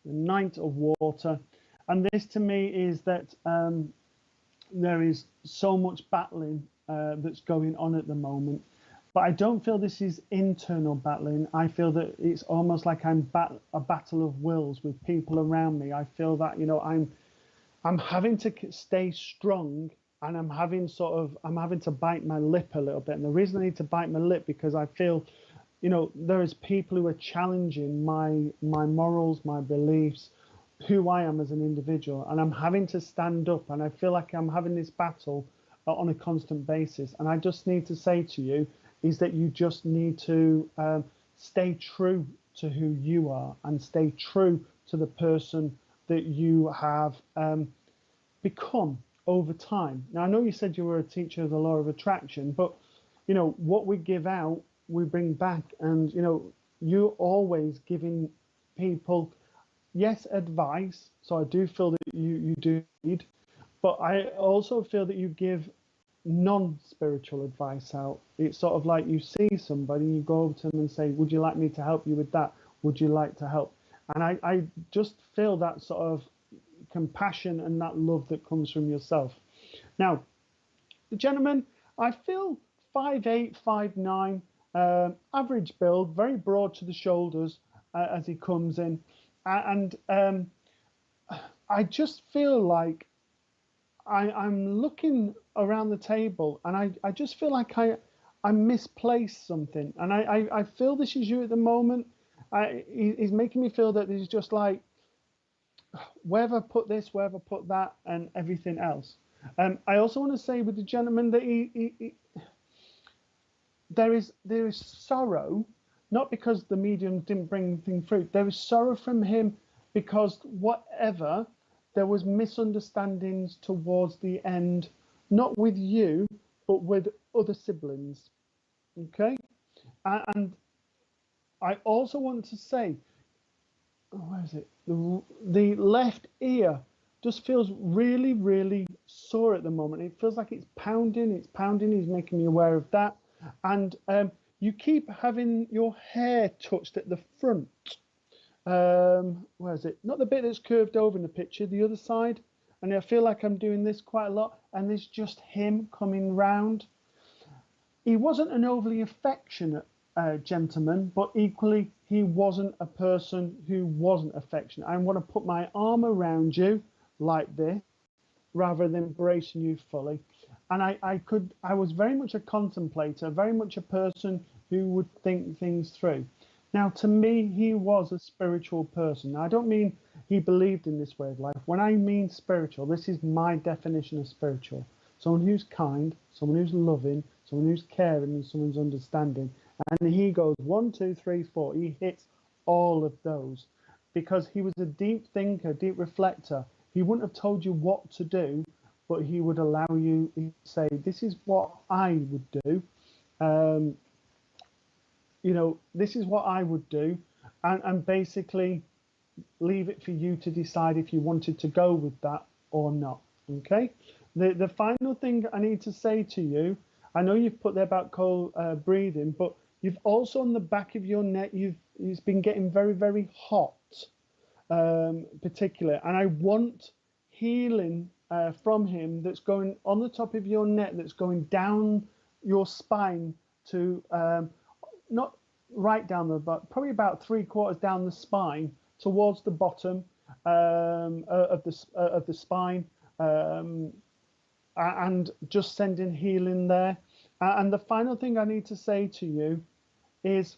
the Knight of Water. And this to me is that there is so much battling that's going on at the moment. But I don't feel this is internal battling. I feel that it's almost like I'm a battle of wills with people around me. I feel that, I'm having to stay strong, and I'm having to bite my lip a little bit. And the reason I need to bite my lip because I feel, there is people who are challenging my morals, my beliefs, who I am as an individual, and I'm having to stand up. And I feel like I'm having this battle on a constant basis. And I just need to say to you is that you just need to stay true to who you are and stay true to the person that you have become over time. Now, I know you said you were a teacher of the law of attraction, but what we give out, we bring back. And you're always giving people, yes, advice. So I do feel that you do need, but I also feel that you give non-spiritual advice out. It's sort of like you see somebody, you go over to them and say, would you like me to help you with that? Would you like to help? And I just feel that sort of compassion and that love that comes from yourself. Now, the gentleman, I feel 5'8", 5'9", average build, very broad to the shoulders as he comes in. And I just feel like I'm looking around the table, and I just feel like I misplaced something. And I feel this is you at the moment. He's making me feel that he's just like, where have I put this, where have I put that, and everything else. I also want to say with the gentleman that there is sorrow, not because the medium didn't bring anything through. There is sorrow from him because there was misunderstandings towards the end, not with you, but with other siblings. Okay? And I also want to say, where is it? The left ear just feels really, really sore at the moment. It feels like it's pounding. He's making me aware of that. And you keep having your hair touched at the front. Where is it? Not the bit that's curved over in the picture, the other side. And I feel like I'm doing this quite a lot. And there's just him coming round. He wasn't an overly affectionate gentleman, but equally he wasn't a person who wasn't affectionate. I want to put my arm around you like this, rather than embracing you fully. And I was very much a contemplator, very much a person who would think things through. Now, to me, he was a spiritual person. Now, I don't mean he believed in this way of life. When I mean spiritual, this is my definition of spiritual. Someone who's kind, someone who's loving, someone who's caring, and someone's understanding. And he goes 1, 2, 3, 4. He hits all of those because he was a deep thinker, deep reflector. He wouldn't have told you what to do, but he would allow you to say, this is what I would do. This is what I would do. And basically leave it for you to decide if you wanted to go with that or not. Okay? The final thing I need to say to you, I know you've put there about cold breathing, but you've also on the back of your neck, it's been getting very, very hot, particularly. And I want healing from him that's going on the top of your neck, that's going down your spine to not right down but probably about 3/4 down the spine towards the bottom of the spine, and just sending healing there. And the final thing I need to say to you is,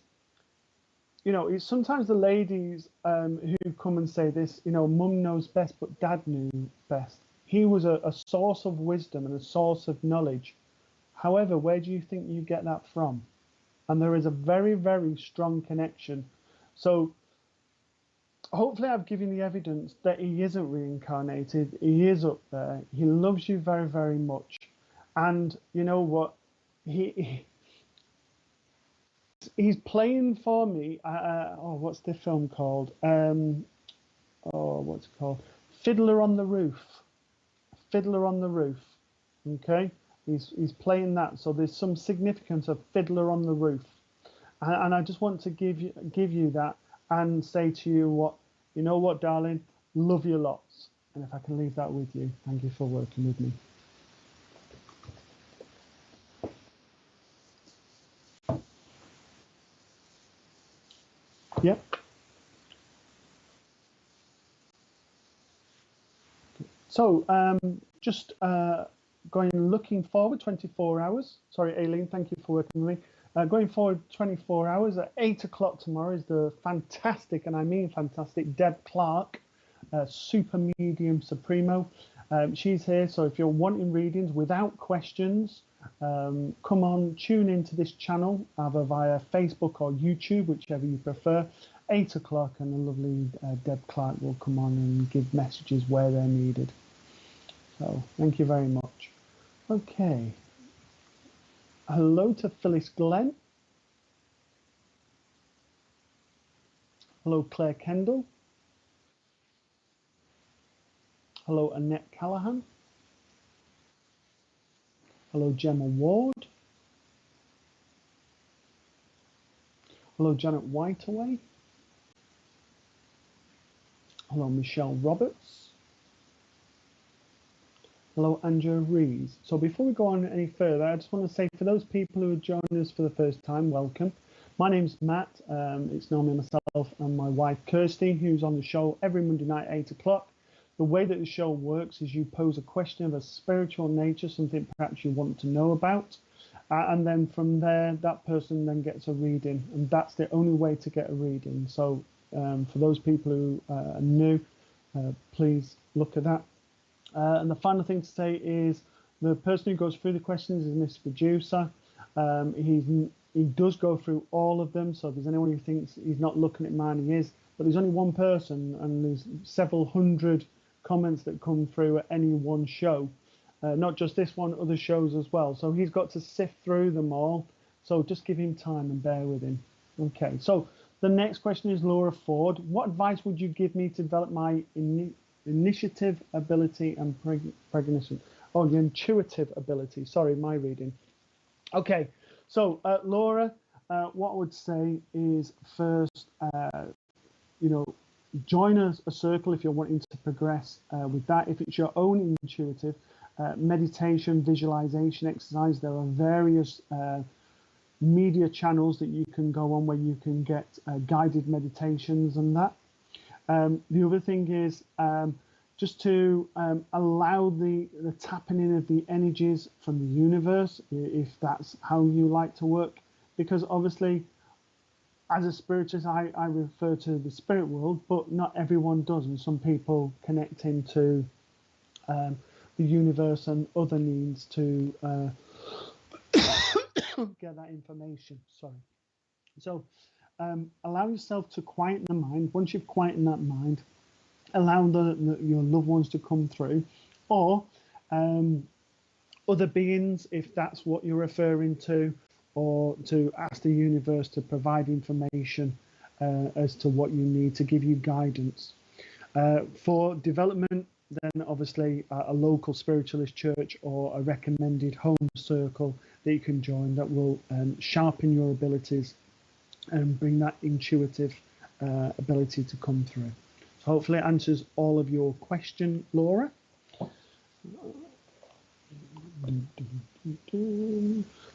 it's sometimes the ladies who come and say this, mum knows best, but dad knew best. He was a source of wisdom and a source of knowledge. However, where do you think you get that from? And there is a very, very strong connection. So hopefully I've given the evidence that he isn't reincarnated. He is up there. He loves you very, very much. And you know what? He's playing for me. What's the film called? What's it called? Fiddler on the Roof. Fiddler on the Roof. Okay, he's playing that. So there's some significance of Fiddler on the Roof, and I just want to give you that and say to you what, darling, love you lots. And if I can leave that with you, thank you for working with me. Yep. So just looking forward 24 hours. Sorry, Aileen, thank you for working with me. Going forward 24 hours at 8 o'clock tomorrow is the fantastic, and I mean fantastic, Deb Clark, Super Medium Supremo. She's here, so if you're wanting readings without questions, come on, tune into this channel, either via Facebook or YouTube, whichever you prefer. 8 o'clock, and the lovely Deb Clark will come on and give messages where they're needed. So thank you very much. Okay. Hello to Phyllis Glenn. Hello, Claire Kendall. Hello, Annette Callahan. Hello, Gemma Ward. Hello, Janet Whiteaway. Hello, Michelle Roberts. Hello, Andrew Rees. So before we go on any further, I just want to say for those people who are joining us for the first time, welcome. My name's Matt. It's normally myself and my wife, Kirsty, who's on the show every Monday night, 8 o'clock. The way that the show works is you pose a question of a spiritual nature, something perhaps you want to know about. And then from there, that person then gets a reading. And that's the only way to get a reading. So for those people who are new, please look at that. And the final thing to say is the person who goes through the questions is Mr. Producer. He does go through all of them. So if there's anyone who thinks he's not looking at mine, he is. But there's only one person, and there's several hundred comments that come through at any one show. Not just this one, other shows as well. So he's got to sift through them all. So just give him time and bear with him. Okay, so the next question is Laura Ford. What advice would you give me to develop my initiative ability and precognition? Oh, the intuitive ability. Sorry, my reading. Okay, so Laura, what I would say is first, join a circle if you're wanting to progress with that. If it's your own intuitive meditation, visualization exercise, there are various media channels that you can go on where you can get guided meditations and that. The other thing is just to allow the tapping in of the energies from the universe, if that's how you like to work, because obviously as a spiritist, I refer to the spirit world, but not everyone does, and some people connect into the universe and other needs to get that information. Sorry. So allow yourself to quieten the mind. Once you've quietened that mind, allow your loved ones to come through, or other beings, if that's what you're referring to, or to ask the universe to provide information as to what you need to give you guidance. For development, then obviously a local spiritualist church or a recommended home circle that you can join that will sharpen your abilities and bring that intuitive ability to come through. So hopefully it answers all of your question, Laura.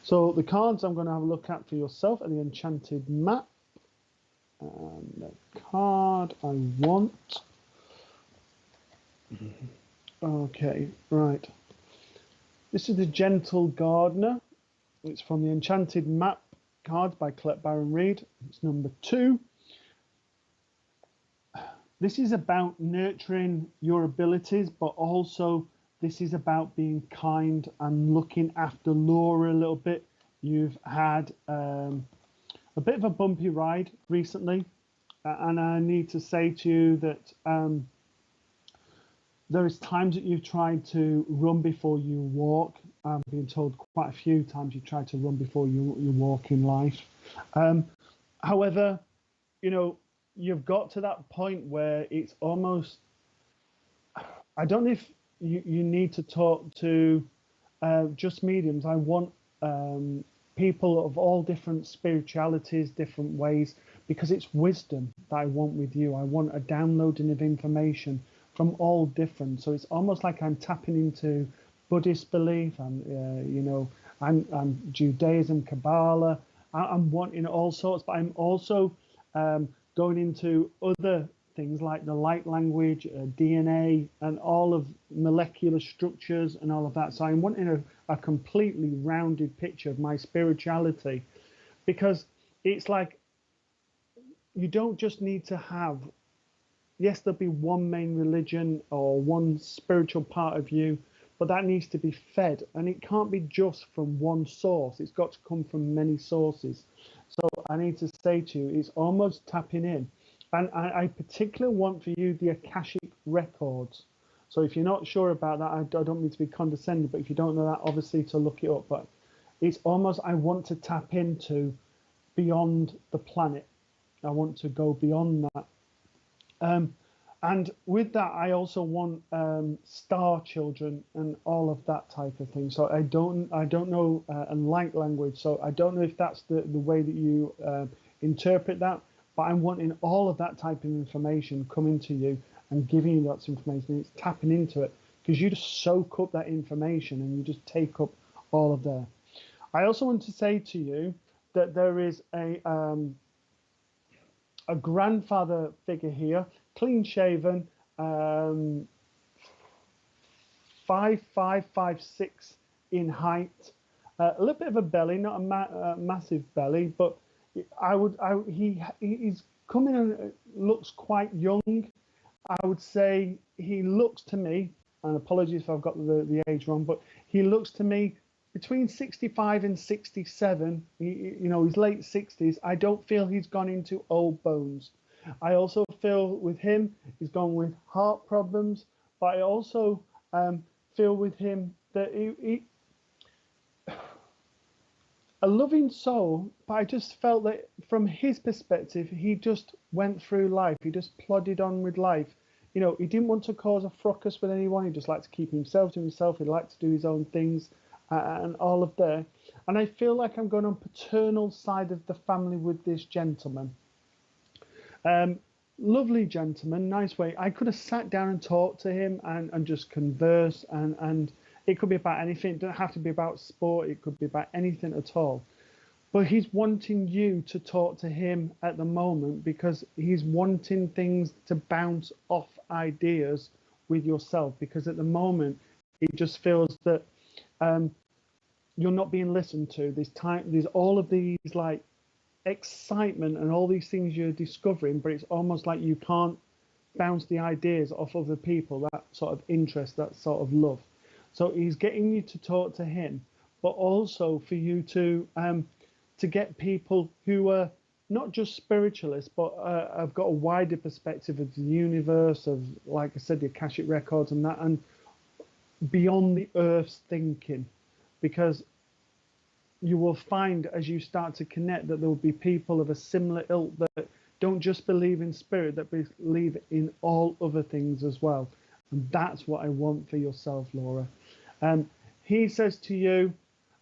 So the cards I'm going to have a look at for yourself are the Enchanted Map. And the card I want. Okay, right. This is the Gentle Gardener. It's from the Enchanted Map cards by Colette Baron Reid. It's number 2. This is about nurturing your abilities, but also this is about being kind and looking after Laura a little bit. You've had a bit of a bumpy ride recently, and I need to say to you that there is times that you've tried to run before you walk. I'm being told quite a few times you've tried to run before you walk in life. However, you know, you've got to that point where it's almost, I don't know if you need to talk to just mediums. I want people of all different spiritualities, different ways, because it's wisdom that I want with you. I want a downloading of information from all different. So it's almost like I'm tapping into Buddhist belief and, you know, I'm Judaism, Kabbalah. I'm wanting all sorts, but I'm also going into other things like the light language, DNA, and all of molecular structures and all of that. So I'm wanting a completely rounded picture of my spirituality, because it's like you don't just need to have, yes, there'll be one main religion or one spiritual part of you, but that needs to be fed, and it can't be just from one source. It's got to come from many sources. So I need to say to you, it's almost tapping in. And I particularly want for you the Akashic records. So if you're not sure about that, I don't mean to be condescending, but if you don't know that, obviously to look it up. But it's almost, I want to tap into beyond the planet. I want to go beyond that. And with that, I also want star children and all of that type of thing. So I don't know and light language. So I don't know if that's the way that you interpret that. But I'm wanting all of that type of information coming to you and giving you that information. It's tapping into it, because you just soak up that information and you just take up all of there. I also want to say to you that there is a grandfather figure here, clean shaven, 5'5", 5'6" in height, a little bit of a belly, not a massive belly, but he's coming and looks quite young. I would say he looks to me, and apologies if I've got the age wrong, but he looks to me between 65 and 67, you know, his late 60s. I don't feel he's gone into old bones. I also feel with him, he's gone with heart problems, but I also feel with him that he a loving soul, but I just felt that from his perspective, he just went through life. He just plodded on with life. You know, he didn't want to cause a fracas with anyone. He just liked to keep himself to himself. He liked to do his own things and all of that. And I feel like I'm going on paternal side of the family with this gentleman. Lovely gentleman, nice way. I could have sat down and talked to him and just converse, and it could be about anything. It doesn't have to be about sport. It could be about anything at all. But he's wanting you to talk to him at the moment, because he's wanting things to bounce off ideas with yourself, because at the moment he just feels that you're not being listened to. There's all of these like excitement and all these things you're discovering, but it's almost like you can't bounce the ideas off other people, that sort of interest, that sort of love. So he's getting you to talk to him, but also for you to get people who are not just spiritualists, but have got a wider perspective of the universe, of, like I said, the Akashic records and that, and beyond the Earth's thinking, because you will find as you start to connect that there will be people of a similar ilk that don't just believe in spirit, that believe in all other things as well. And that's what I want for yourself, Laura. He says to you,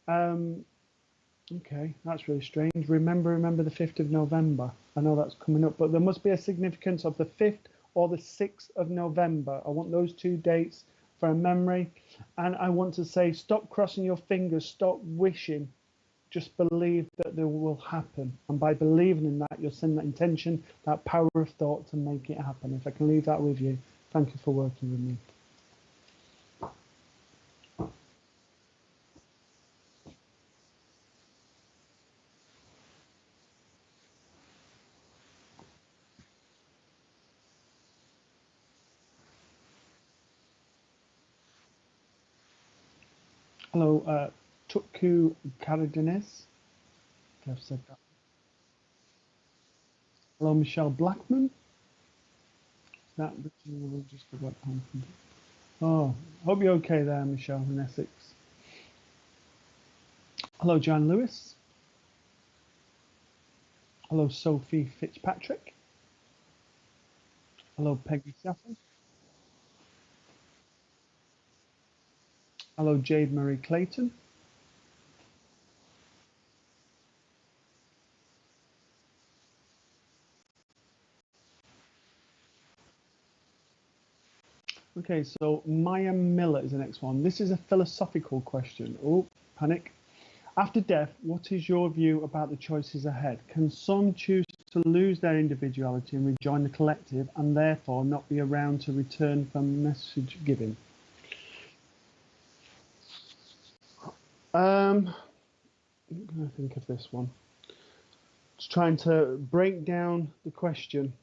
okay, that's really strange. Remember the 5th of November. I know that's coming up, but there must be a significance of the 5th or the 6th of November. I want those 2 dates for a memory. And I want to say, stop crossing your fingers, stop wishing. Just believe that there will happen. And by believing in that, you'll send that intention, that power of thought to make it happen. If I can leave that with you, thank you for working with me. Hello, Tukku Cardenas. I've said that. Hello, Michelle Blackman. That just about home. Oh, hope you're okay there, Michelle in Essex. Hello, John Lewis. Hello, Sophie Fitzpatrick. Hello, Peggy Saffron. Hello, Jade Marie Clayton. Okay, so Maya Miller is the next one. This is a philosophical question. Oh, panic. After death, what is your view about the choices ahead? Can some choose to lose their individuality and rejoin the collective and therefore not be around to return from message giving? I'm going to think of this one. Just trying to break down the question.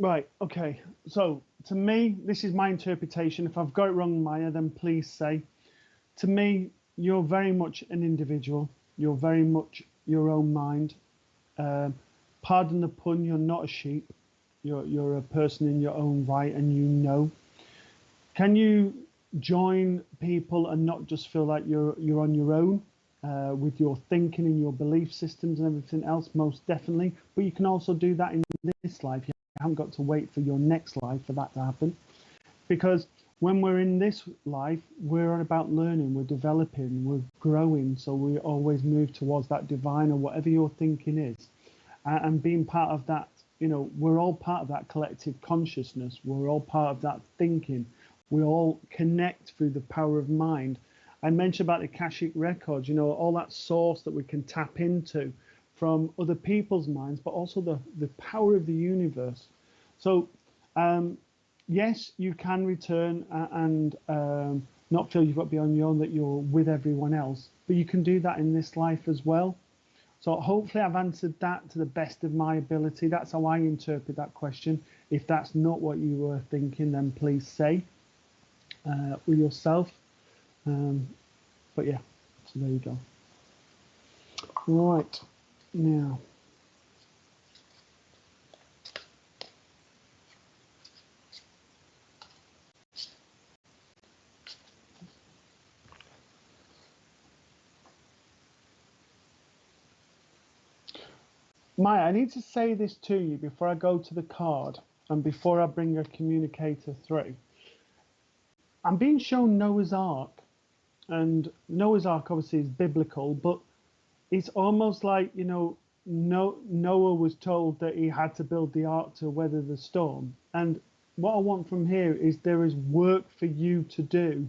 Right, okay. So to me, this is my interpretation. If I've got it wrong, Maya, then please say. To me, you're very much an individual. You're very much your own mind. Pardon the pun, you're not a sheep. You're a person in your own right, and you know. Can you join people and not just feel like you're on your own with your thinking and your belief systems and everything else? Most definitely. But you can also do that in this life. You haven't got to wait for your next life for that to happen. Because when we're in this life, we're on about learning, we're developing, we're growing. So we always move towards that divine or whatever your thinking is. And being part of that, you know, we're all part of that collective consciousness. We're all part of that thinking. We all connect through the power of mind. I mentioned about the Akashic records, you know, all that source that we can tap into from other people's minds, but also the power of the universe. So, yes, you can return and not feel you've got to be on your own, that you're with everyone else, but you can do that in this life as well. So hopefully I've answered that to the best of my ability. That's how I interpret that question. If that's not what you were thinking, then please say with yourself. But yeah, so there you go. Right, now. Maya, I need to say this to you before I go to the card and before I bring a communicator through. I'm being shown Noah's Ark, and Noah's Ark obviously is biblical, but it's almost like, you know, Noah was told that he had to build the ark to weather the storm. And what I want from here is there is work for you to do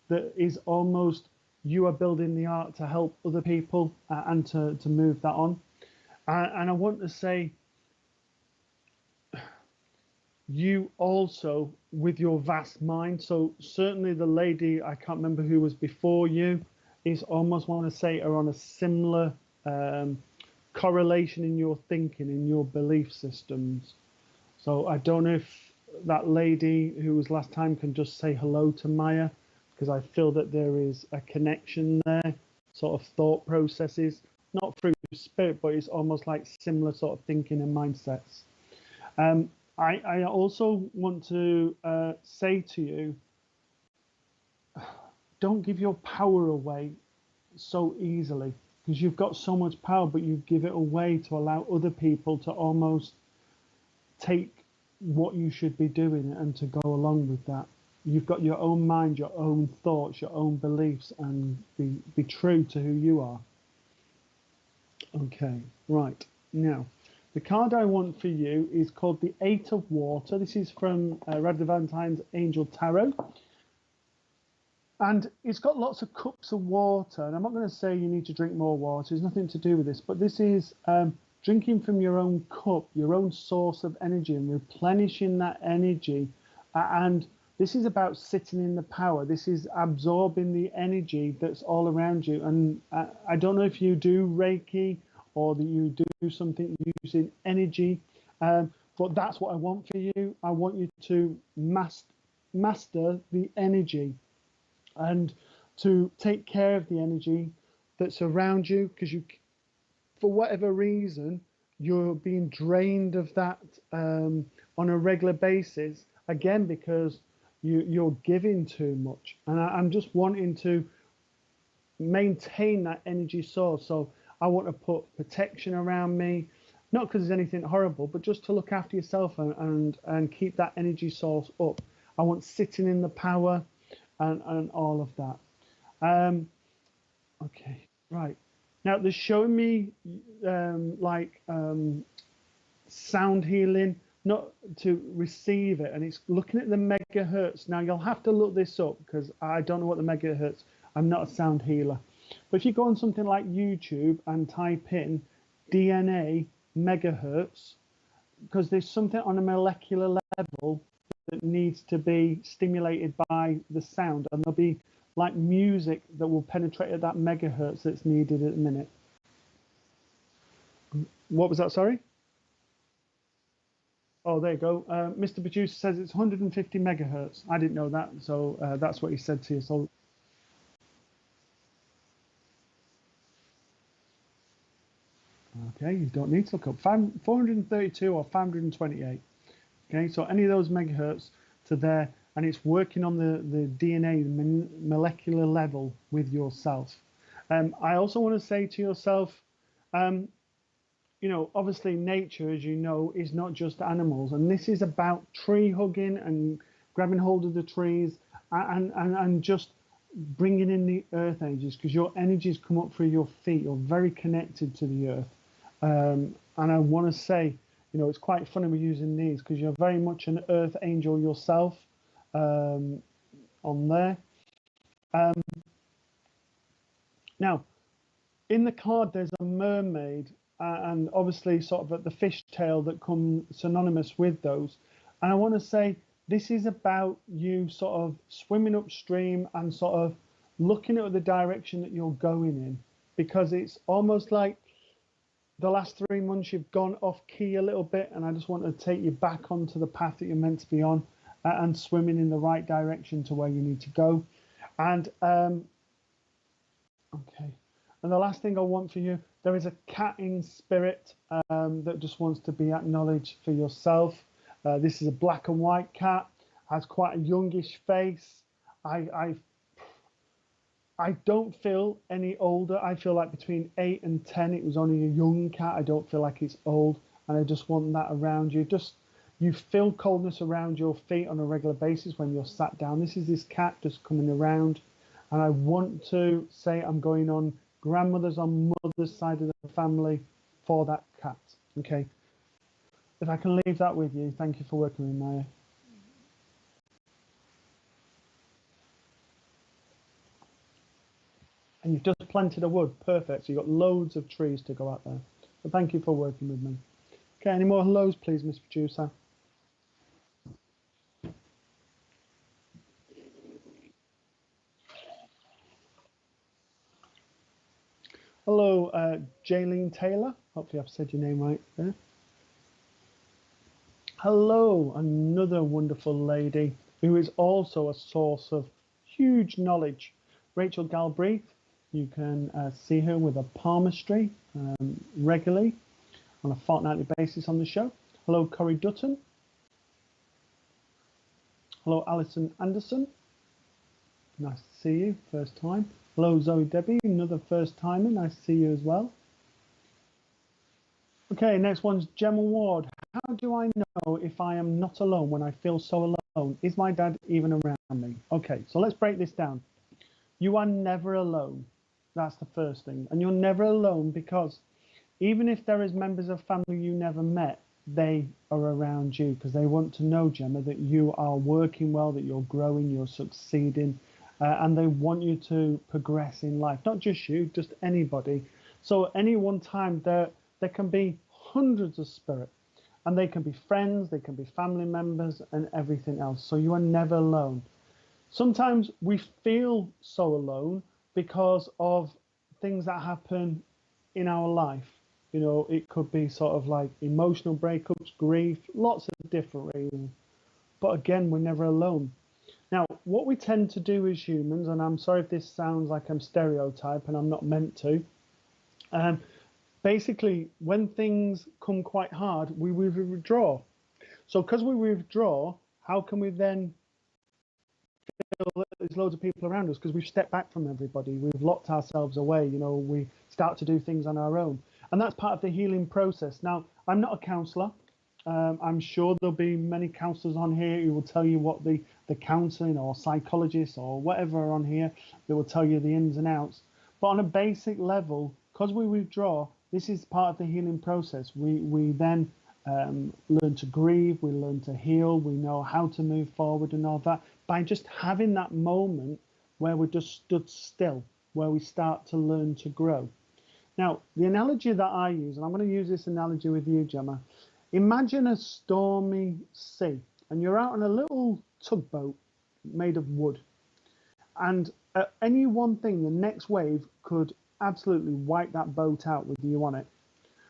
that is almost you are building the ark to help other people and to move that on. And I want to say, you also, with your vast mind, so certainly the lady, I can't remember who was before you, is almost want to say are on a similar correlation in your thinking, in your belief systems. So I don't know if that lady who was last time can just say hello to Maya, because I feel that there is a connection there, sort of thought processes, not through spirit, but it's almost like similar sort of thinking and mindsets. I also want to say to you, don't give your power away so easily, because you've got so much power, but you give it away to allow other people to almost take what you should be doing and to go along with that. You've got your own mind, your own thoughts, your own beliefs, and be true to who you are. Okay, right. Now, the card I want for you is called the Eight of Water. This is from Radha Valentine's Angel Tarot. And it's got lots of cups of water. And I'm not going to say you need to drink more water. There's nothing to do with this. But this is drinking from your own cup, your own source of energy, and replenishing that energy. And this is about sitting in the power. This is absorbing the energy that's all around you. And I don't know if you do Reiki or that you do something using energy, but that's what I want for you. I want you to master the energy and to take care of the energy that's around you, because you, for whatever reason, you're being drained of that on a regular basis, again, because you're giving too much. And I'm just wanting to maintain that energy source. So I want to put protection around me, not because there's anything horrible, but just to look after yourself and keep that energy source up. I want sitting in the power and all of that. Okay, right. Now they're showing me sound healing, not to receive it, and it's looking at the megahertz. Now you'll have to look this up because I don't know what the megahertz. I'm not a sound healer, but if you go on something like YouTube and type in DNA megahertz, because there's something on a molecular level that needs to be stimulated by the sound, and there'll be like music that will penetrate at that megahertz that's needed at the minute. What was that? Sorry. Oh, there you go. Mr. Producer says it's 150 megahertz. I didn't know that, so that's what he said to you. So, okay, you don't need to look up 432 or 528. Okay, so any of those megahertz to there, and it's working on the DNA, the molecular level with yourself. I also want to say to yourself, you know, obviously nature, as you know, is not just animals, and this is about tree hugging and grabbing hold of the trees and just bringing in the earth energies, because your energies come up through your feet. You're very connected to the earth, and I want to say, you know, it's quite funny we're using these because you're very much an earth angel yourself on there. Now, in the card, there's a mermaid, and obviously sort of at the fishtail that come synonymous with those. And I want to say this is about you sort of swimming upstream and sort of looking at the direction that you're going in, because it's almost like the last 3 months you've gone off key a little bit, and I just want to take you back onto the path that you're meant to be on and swimming in the right direction to where you need to go. And okay. And the last thing I want for you, there is a cat in spirit that just wants to be acknowledged for yourself. This is a black and white cat, has quite a youngish face. I don't feel any older. I feel like between 8 and 10, it was only a young cat. I don't feel like it's old, and I just want that around you. You feel coldness around your feet on a regular basis when you're sat down. This is this cat just coming around, and I want to say I'm going on grandmother's on mother's side of the family for that cat. Okay, if I can leave that with you, thank you for working with Maya. And you've just planted a wood, perfect. So you've got loads of trees to go out there. So thank you for working with me. Okay, any more hellos, please, Mr. Producer? Hello, Jaylene Taylor. Hopefully I've said your name right there. Hello, another wonderful lady who is also a source of huge knowledge. Rachel Galbraith. You can see her with a palmistry regularly on a fortnightly basis on the show. Hello, Corey Dutton. Hello, Alison Anderson. Nice to see you, first time. Hello, Zoe Debbie, another first timer. Nice to see you as well. Okay, next one's Gemma Ward. How do I know if I am not alone when I feel so alone? Is my dad even around me? Okay, so let's break this down. You are never alone. That's the first thing. And you're never alone because even if there is members of family you never met, they are around you because they want to know, Gemma, that you are working well, that you're growing, you're succeeding, and they want you to progress in life. Not just you, just anybody. So at any one time, there can be hundreds of spirit, and they can be friends, they can be family members, and everything else. So you are never alone. Sometimes we feel so alone because of things that happen in our life. You know, it could be sort of like emotional breakups, grief, lots of different reasons. But again, we're never alone. Now, what we tend to do as humans, and I'm sorry if this sounds like I'm stereotype and I'm not meant to, basically, when things come quite hard, we withdraw. So, because we withdraw, how can we then feel that there's loads of people around us? Because we've stepped back from everybody, we've locked ourselves away. We start to do things on our own, and that's part of the healing process. Now, I'm not a counsellor. I'm sure there'll be many counsellors on here who will tell you what the counselling or psychologists or whatever are on here. They will tell you the ins and outs. But on a basic level, because we withdraw, this is part of the healing process. We then learn to grieve, we learn to heal, we know how to move forward and all that by just having that moment where we just stood still, where we start to learn to grow. Now, the analogy that I use, and I'm going to use this analogy with you, Gemma. Imagine a stormy sea, and you're out on a little tugboat made of wood. And at any one thing, the next wave could absolutely wipe that boat out with you on it.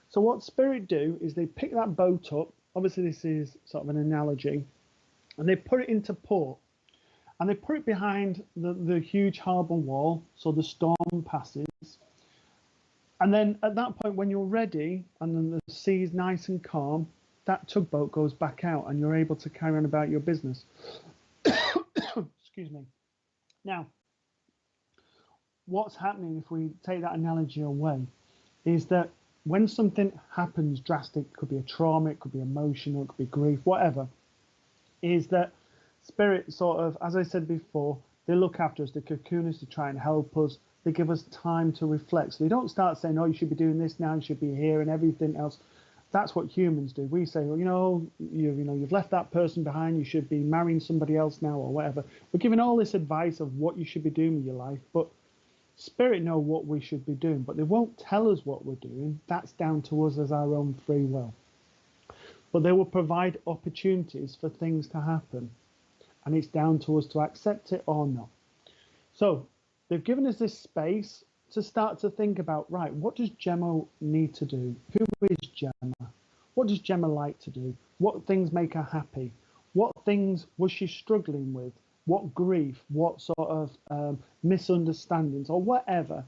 So what Spirit do is they pick that boat up. Obviously, this is sort of an analogy. And they put it into port. And they put it behind the huge harbour wall, so the storm passes. And then at that point, when you're ready and then the sea is nice and calm, that tugboat goes back out and you're able to carry on about your business. Excuse me. Now, what's happening if we take that analogy away is that when something happens drastic, it could be a trauma, it could be emotional, it could be grief, whatever, is that Spirit sort of, as I said before, they look after us, they cocoon us to try and help us. They give us time to reflect. So they don't start saying, oh, you should be doing this now, you should be here and everything else. That's what humans do. We say, well, you've left that person behind, you should be marrying somebody else now or whatever. We're giving all this advice of what you should be doing with your life, but Spirit know what we should be doing, but they won't tell us what we're doing. That's down to us as our own free will. But they will provide opportunities for things to happen, and it's down to us to accept it or not. So they've given us this space to start to think about, right, what does Gemma need to do? Who is Gemma? What does Gemma like to do? What things make her happy? What things was she struggling with? What grief? What sort of misunderstandings or whatever?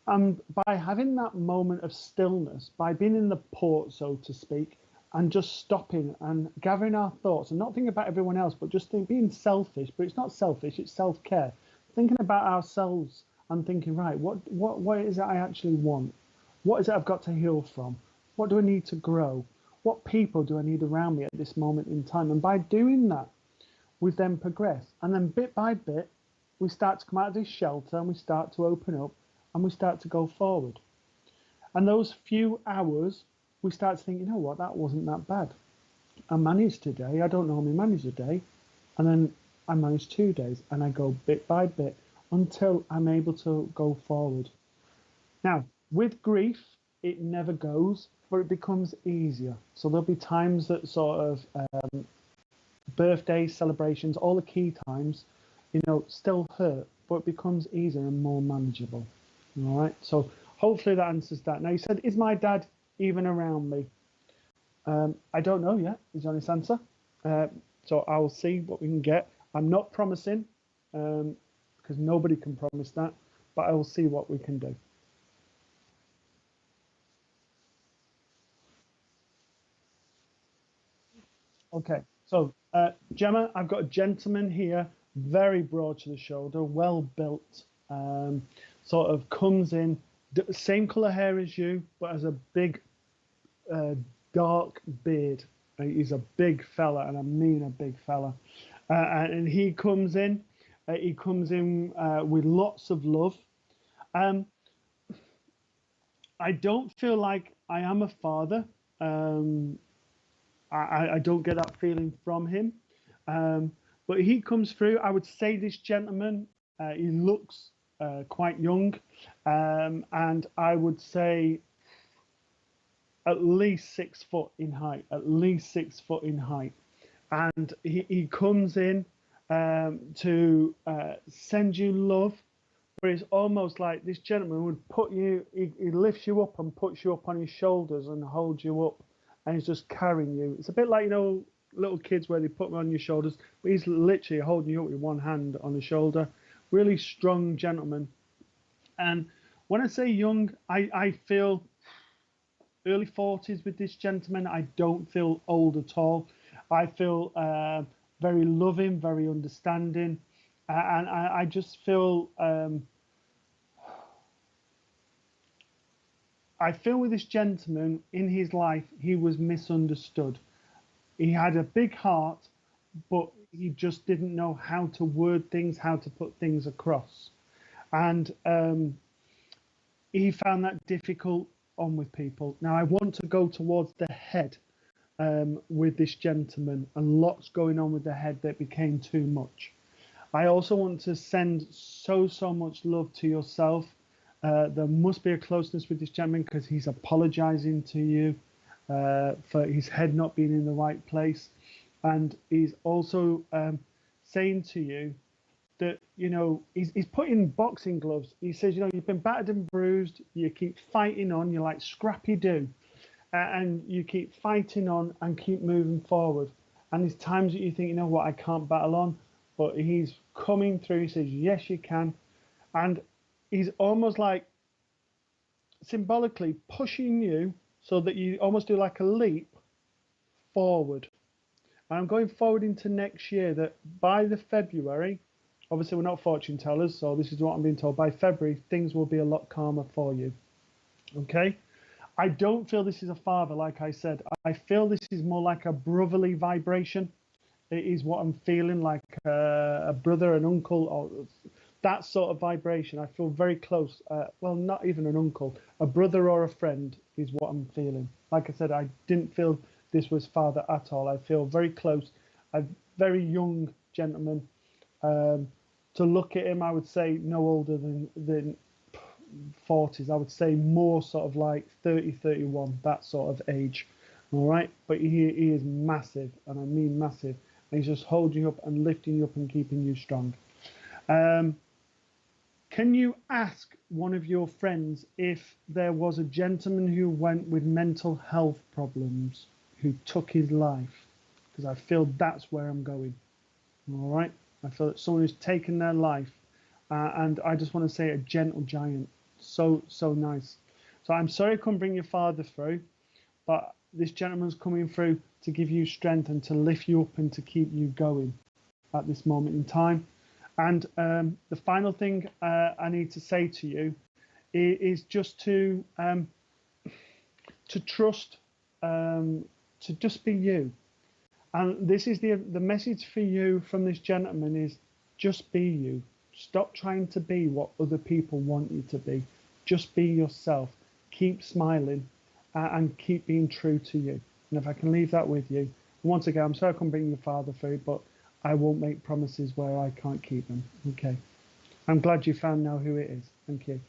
And by having that moment of stillness, by being in the port, so to speak, and just stopping and gathering our thoughts and not thinking about everyone else, but just being selfish, but it's not selfish, it's self-care. Thinking about ourselves and thinking, right, what is it I actually want? What is it I've got to heal from? What do I need to grow? What people do I need around me at this moment in time? And by doing that, we then progress. And then bit by bit, we start to come out of this shelter and we start to open up and we start to go forward. And those few hours, we start to think, you know what, that wasn't that bad. I managed today. I don't normally manage a day. And then I manage 2 days and I go bit by bit until I'm able to go forward. Now, with grief, it never goes, but it becomes easier. So there'll be times that sort of birthdays, celebrations, all the key times, still hurt, but it becomes easier and more manageable. All right. So hopefully that answers that. Now, you said, is my dad even around me? I don't know yet, is the honest answer. So I'll see what we can get. I'm not promising, because nobody can promise that, but I will see what we can do. Okay, so Gemma, I've got a gentleman here, very broad to the shoulder, well built, sort of comes in, same colour hair as you, but has a big, dark beard. He's a big fella, and I mean a big fella. And he comes in with lots of love. I don't feel like I am a father. I don't get that feeling from him. But he comes through. I would say this gentleman, he looks quite young. And I would say at least 6 foot in height, And he comes in to send you love. But it's almost like this gentleman would he lifts you up and puts you up on his shoulders and holds you up, and he's just carrying you. It's a bit like, little kids where they put them on your shoulders, but he's literally holding you up with one hand on the shoulder. Really strong gentleman. And when I say young, I feel early 40s with this gentleman. I don't feel old at all. I feel very loving, very understanding. And I just feel... I feel with this gentleman, in his life, he was misunderstood. He had a big heart, but he just didn't know how to word things, how to put things across. And he found that difficult on with people. Now, I want to go towards the head with this gentleman, and lots going on with the head that became too much. I also want to send so much love to yourself. There must be a closeness with this gentleman because he's apologizing to you for his head not being in the right place. And he's also saying to you that, you know, he's putting boxing gloves. He says, you know, you've been battered and bruised. You keep fighting on. You're like Scrappy-Doo. And you keep fighting on and keep moving forward. And there's times that you think, you know what, I can't battle on. But he's coming through. He says, yes, you can. And he's almost like symbolically pushing you so that you almost do like a leap forward. And I'm going forward into next year that by the February, obviously we're not fortune tellers, so this is what I'm being told, by February, things will be a lot calmer for you. Okay? I don't feel this is a father, like I said. I feel this is more like a brotherly vibration. It is what I'm feeling, like a brother, an uncle, or that sort of vibration. I feel very close. Well, not even an uncle, a brother or a friend is what I'm feeling. Like I said, I didn't feel this was father at all. I feel very close, a very young gentleman. To look at him, I would say no older than 40s. I would say more sort of like 30, 31, that sort of age. All right, but he is massive, and I mean massive. And he's just holding you up and lifting you up and keeping you strong. Can you ask one of your friends if there was a gentleman who went with mental health problems who took his life? Because I feel that's where I'm going. All right, I feel that someone who's taken their life, and I just want to say a gentle giant. So nice. So I'm sorry I couldn't bring your father through, but this gentleman's coming through to give you strength and to lift you up and to keep you going at this moment in time. And the final thing I need to say to you is just to trust, to just be you. And this is the message for you from this gentleman is just be you. Stop trying to be what other people want you to be. Just be yourself. Keep smiling and keep being true to you. And if I can leave that with you, once again, I'm sorry I couldn't bring your father through, but I won't make promises where I can't keep them. Okay. I'm glad you found now who it is. Thank you.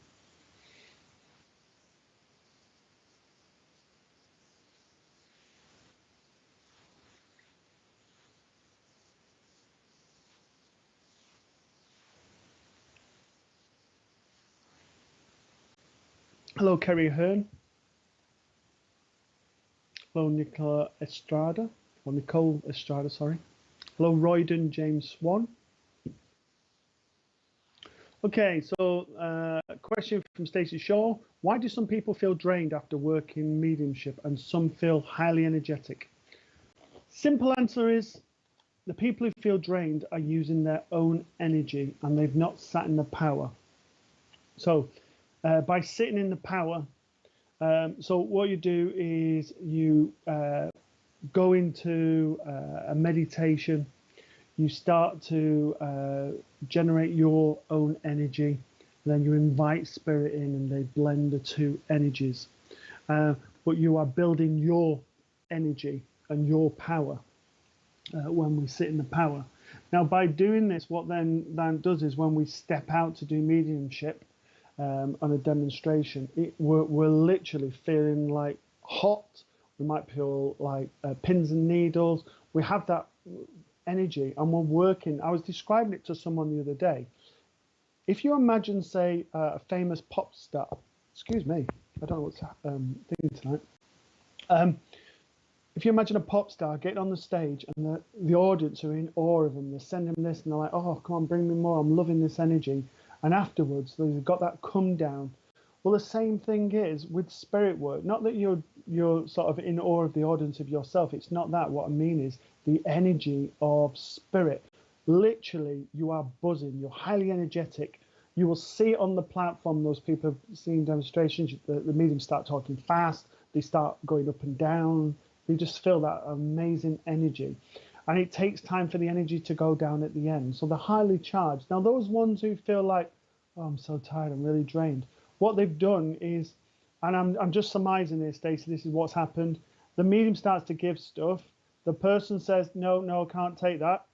Hello, Kerry Hearn. Hello, Nicola Estrada. Or Nicole Estrada, sorry. Hello, Royden James Swan. Okay, so a question from Stacey Shaw. Why do some people feel drained after working mediumship and some feel highly energetic? Simple answer is the people who feel drained are using their own energy and they've not sat in the power. So by sitting in the power, so what you do is you go into a meditation. You start to generate your own energy, and then you invite spirit in and they blend the two energies. But you are building your energy and your power when we sit in the power. Now, by doing this, what then does is when we step out to do mediumship on a demonstration, we're literally feeling like hot. We might feel like pins and needles. We have that energy and we're working. I was describing it to someone the other day. If you imagine, say, a famous pop star, excuse me, I don't know what's thinking tonight. if you imagine a pop star getting on the stage and the audience are in awe of them, they're sending them this and they're like, oh, come on, bring me more, I'm loving this energy. And afterwards, they've got that come down. Well, the same thing is with spirit work. Not that you're sort of in awe of the audience of yourself. It's not that. What I mean is the energy of spirit. Literally, you are buzzing. You're highly energetic. You will see it on the platform. Those people have seen demonstrations. The mediums start talking fast. They start going up and down. You just feel that amazing energy. And it takes time for the energy to go down at the end. So they're highly charged. Now, those ones who feel like, oh, I'm so tired, I'm really drained. What they've done is, and I'm just surmising this, Stacey, this is what's happened. The medium starts to give stuff. The person says, no, I can't take that.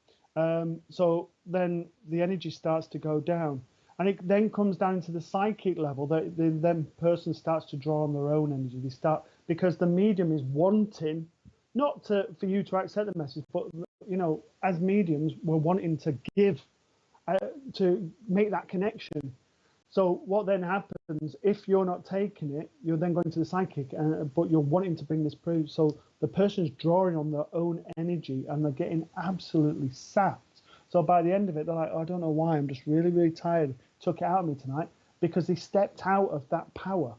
So then the energy starts to go down. And it then comes down to the psychic level. The person starts to draw on their own energy. They start, because the medium is wanting, not for you to accept the message, but as mediums, we're wanting to give, to make that connection. So what then happens, if you're not taking it, you're then going to the psychic, but you're wanting to bring this proof. So the person's drawing on their own energy and they're getting absolutely sapped. So by the end of it, they're like, oh, I don't know why, I'm just really, really tired. Took it out of me tonight, because they stepped out of that power.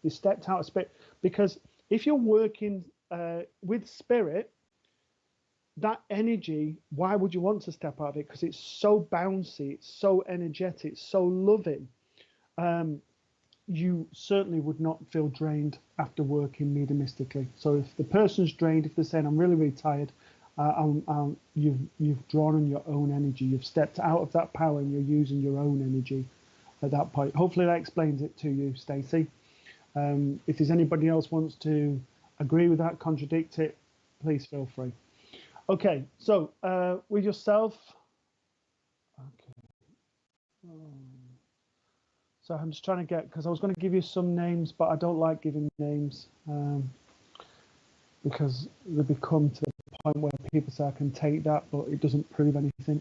They stepped out of spirit. Because if you're working with spirit, that energy, why would you want to step out of it? Because it's so bouncy, it's so energetic, it's so loving. You certainly would not feel drained after working mediumistically. So if the person's drained, if they're saying, I'm really, really tired, you've drawn on your own energy. You've stepped out of that power and you're using your own energy at that point. Hopefully that explains it to you, Stacey. If there's anybody else wants to agree with that, contradict it, please feel free. Okay, so with yourself. Okay. So I'm just trying to get, because I was going to give you some names, but I don't like giving names because they become to the point where people say I can take that, but it doesn't prove anything.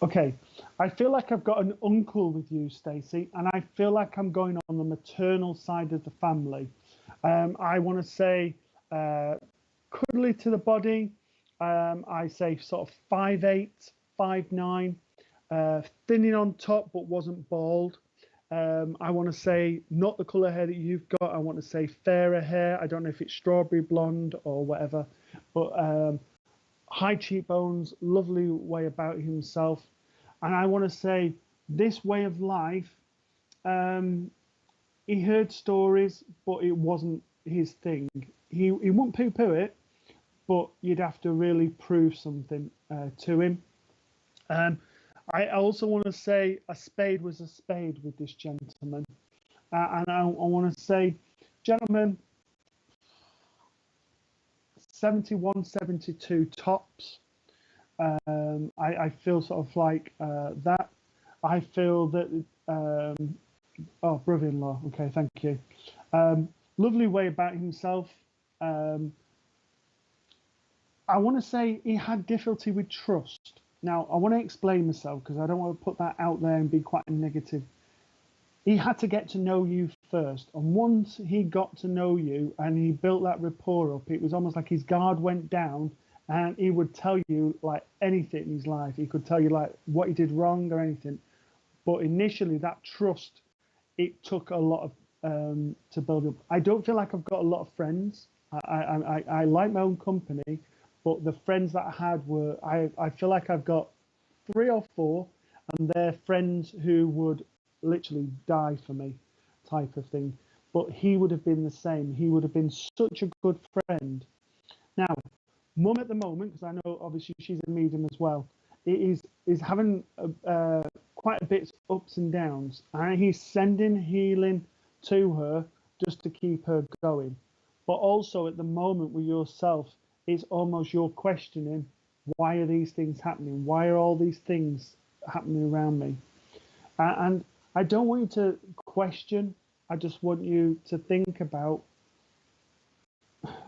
Okay, I feel like I've got an uncle with you, Stacey, and I feel like I'm going on the maternal side of the family. I want to say cuddly to the body. I say sort of 5'8", 5'9", thinning on top but wasn't bald. I want to say not the colour hair that you've got. I want to say fairer hair. I don't know if it's strawberry blonde or whatever, but high cheekbones, lovely way about himself. And I want to say this way of life, he heard stories, but it wasn't his thing. He wouldn't poo-poo it, but you'd have to really prove something to him. I also want to say a spade was a spade with this gentleman. And I want to say, gentlemen, 71, 72 tops. I feel sort of like that. I feel that, oh, brother-in-law, okay, thank you. Lovely way about himself. I want to say he had difficulty with trust. Now, I want to explain myself because I don't want to put that out there and be quite negative. He had to get to know you first. And once he got to know you and he built that rapport up, it was almost like his guard went down and he would tell you like anything in his life. He could tell you like what he did wrong or anything. But initially that trust, it took a lot of to build up. I don't feel like I've got a lot of friends. I like my own company. But the friends that I had were, I feel like I've got 3 or 4, and they're friends who would literally die for me type of thing. But he would have been the same. He would have been such a good friend. Now, Mum at the moment, because I know obviously she's a medium as well, is having quite a bit of ups and downs. And he's sending healing to her just to keep her going. But also at the moment with yourself, it's almost you're questioning, why are these things happening? Why are all these things happening around me? And I don't want you to question. I just want you to think about,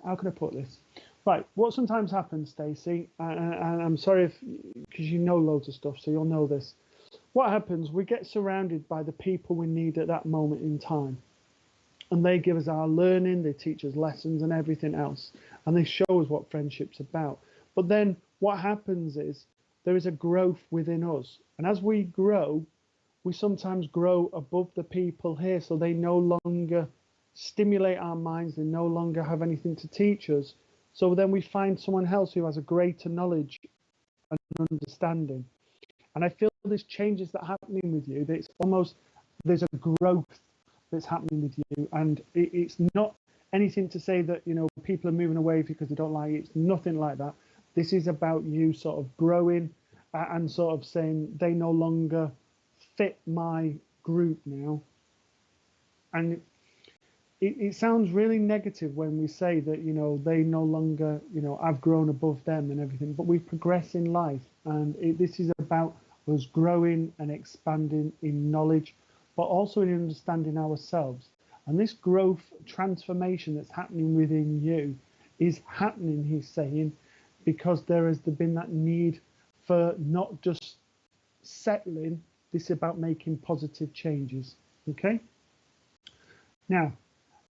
how can I put this? Right, what sometimes happens, Stacey, and I'm sorry because you know loads of stuff, so you'll know this. What happens, we get surrounded by the people we need at that moment in time. And they give us our learning, they teach us lessons and everything else. And they show us what friendship's about. But then what happens is there is a growth within us. And as we grow, we sometimes grow above the people here. So they no longer stimulate our minds. They no longer have anything to teach us. So then we find someone else who has a greater knowledge and understanding. And I feel there's changes that are happening with you. That it's almost, there's a growth that's happening with you. And it's not anything to say that, you know, people are moving away because they don't like it. It's nothing like that. This is about you sort of growing and sort of saying they no longer fit my group now. And it sounds really negative when we say that, you know, they no longer, you know, I've grown above them and everything, but we progress in life. And this is about us growing and expanding in knowledge, but also in understanding ourselves. And this growth transformation that's happening within you is happening, he's saying, because there has been that need for not just settling. This is about making positive changes. Okay. Now,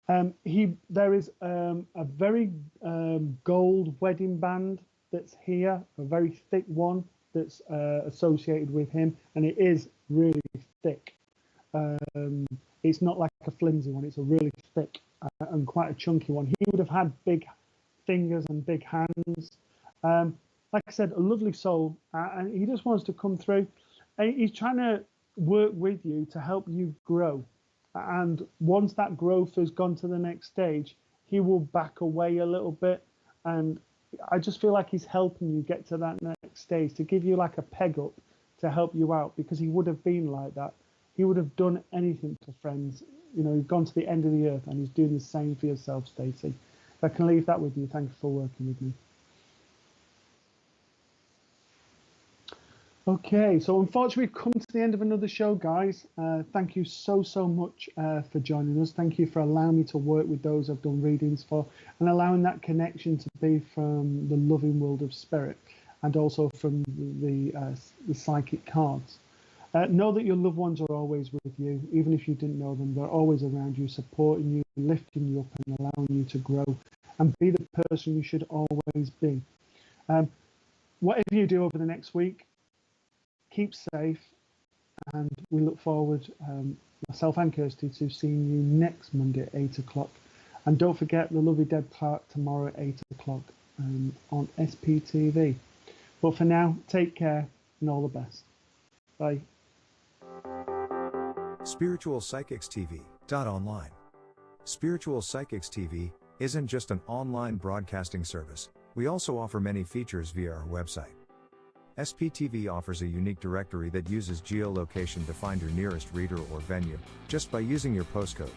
there is a very gold wedding band that's here, a very thick one that's associated with him, and it is really thick. It's not like a flimsy one, it's a really thick and quite a chunky one. He would have had big fingers and big hands. Like I said, a lovely soul, and he just wants to come through. And he's trying to work with you to help you grow. And once that growth has gone to the next stage, he will back away a little bit. And I just feel like he's helping you get to that next stage, to give you like a peg up to help you out, because he would have been like that. He would have done anything for friends. You know, he's gone to the end of the earth, and he's doing the same for yourself, Stacey. I can leave that with you. Thank you for working with me. Okay, so unfortunately we've come to the end of another show, guys. Thank you so much for joining us. Thank you for allowing me to work with those I've done readings for, and allowing that connection to be from the loving world of spirit, and also from the psychic cards. Know that your loved ones are always with you. Even if you didn't know them, they're always around you, supporting you, lifting you up, and allowing you to grow and be the person you should always be. Whatever you do over the next week, keep safe, and we look forward, myself and Kirsty, to seeing you next Monday at 8 o'clock. And don't forget the lovely Deb Clark tomorrow at 8 o'clock on SPTV. But for now, take care and all the best. Bye. Spiritual Psychics TV. Online. Spiritual Psychics TV isn't just an online broadcasting service. We also offer many features via our website. SPTV offers a unique directory that uses geolocation to find your nearest reader or venue, just by using your postcode.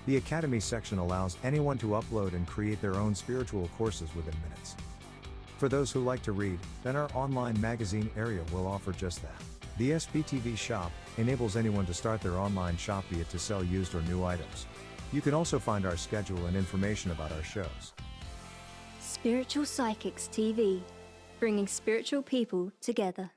The Academy section allows anyone to upload and create their own spiritual courses within minutes. For those who like to read, then our online magazine area will offer just that. The SPTV shop enables anyone to start their online shop, be it to sell used or new items. You can also find our schedule and information about our shows. Spiritual Psychics TV, bringing spiritual people together.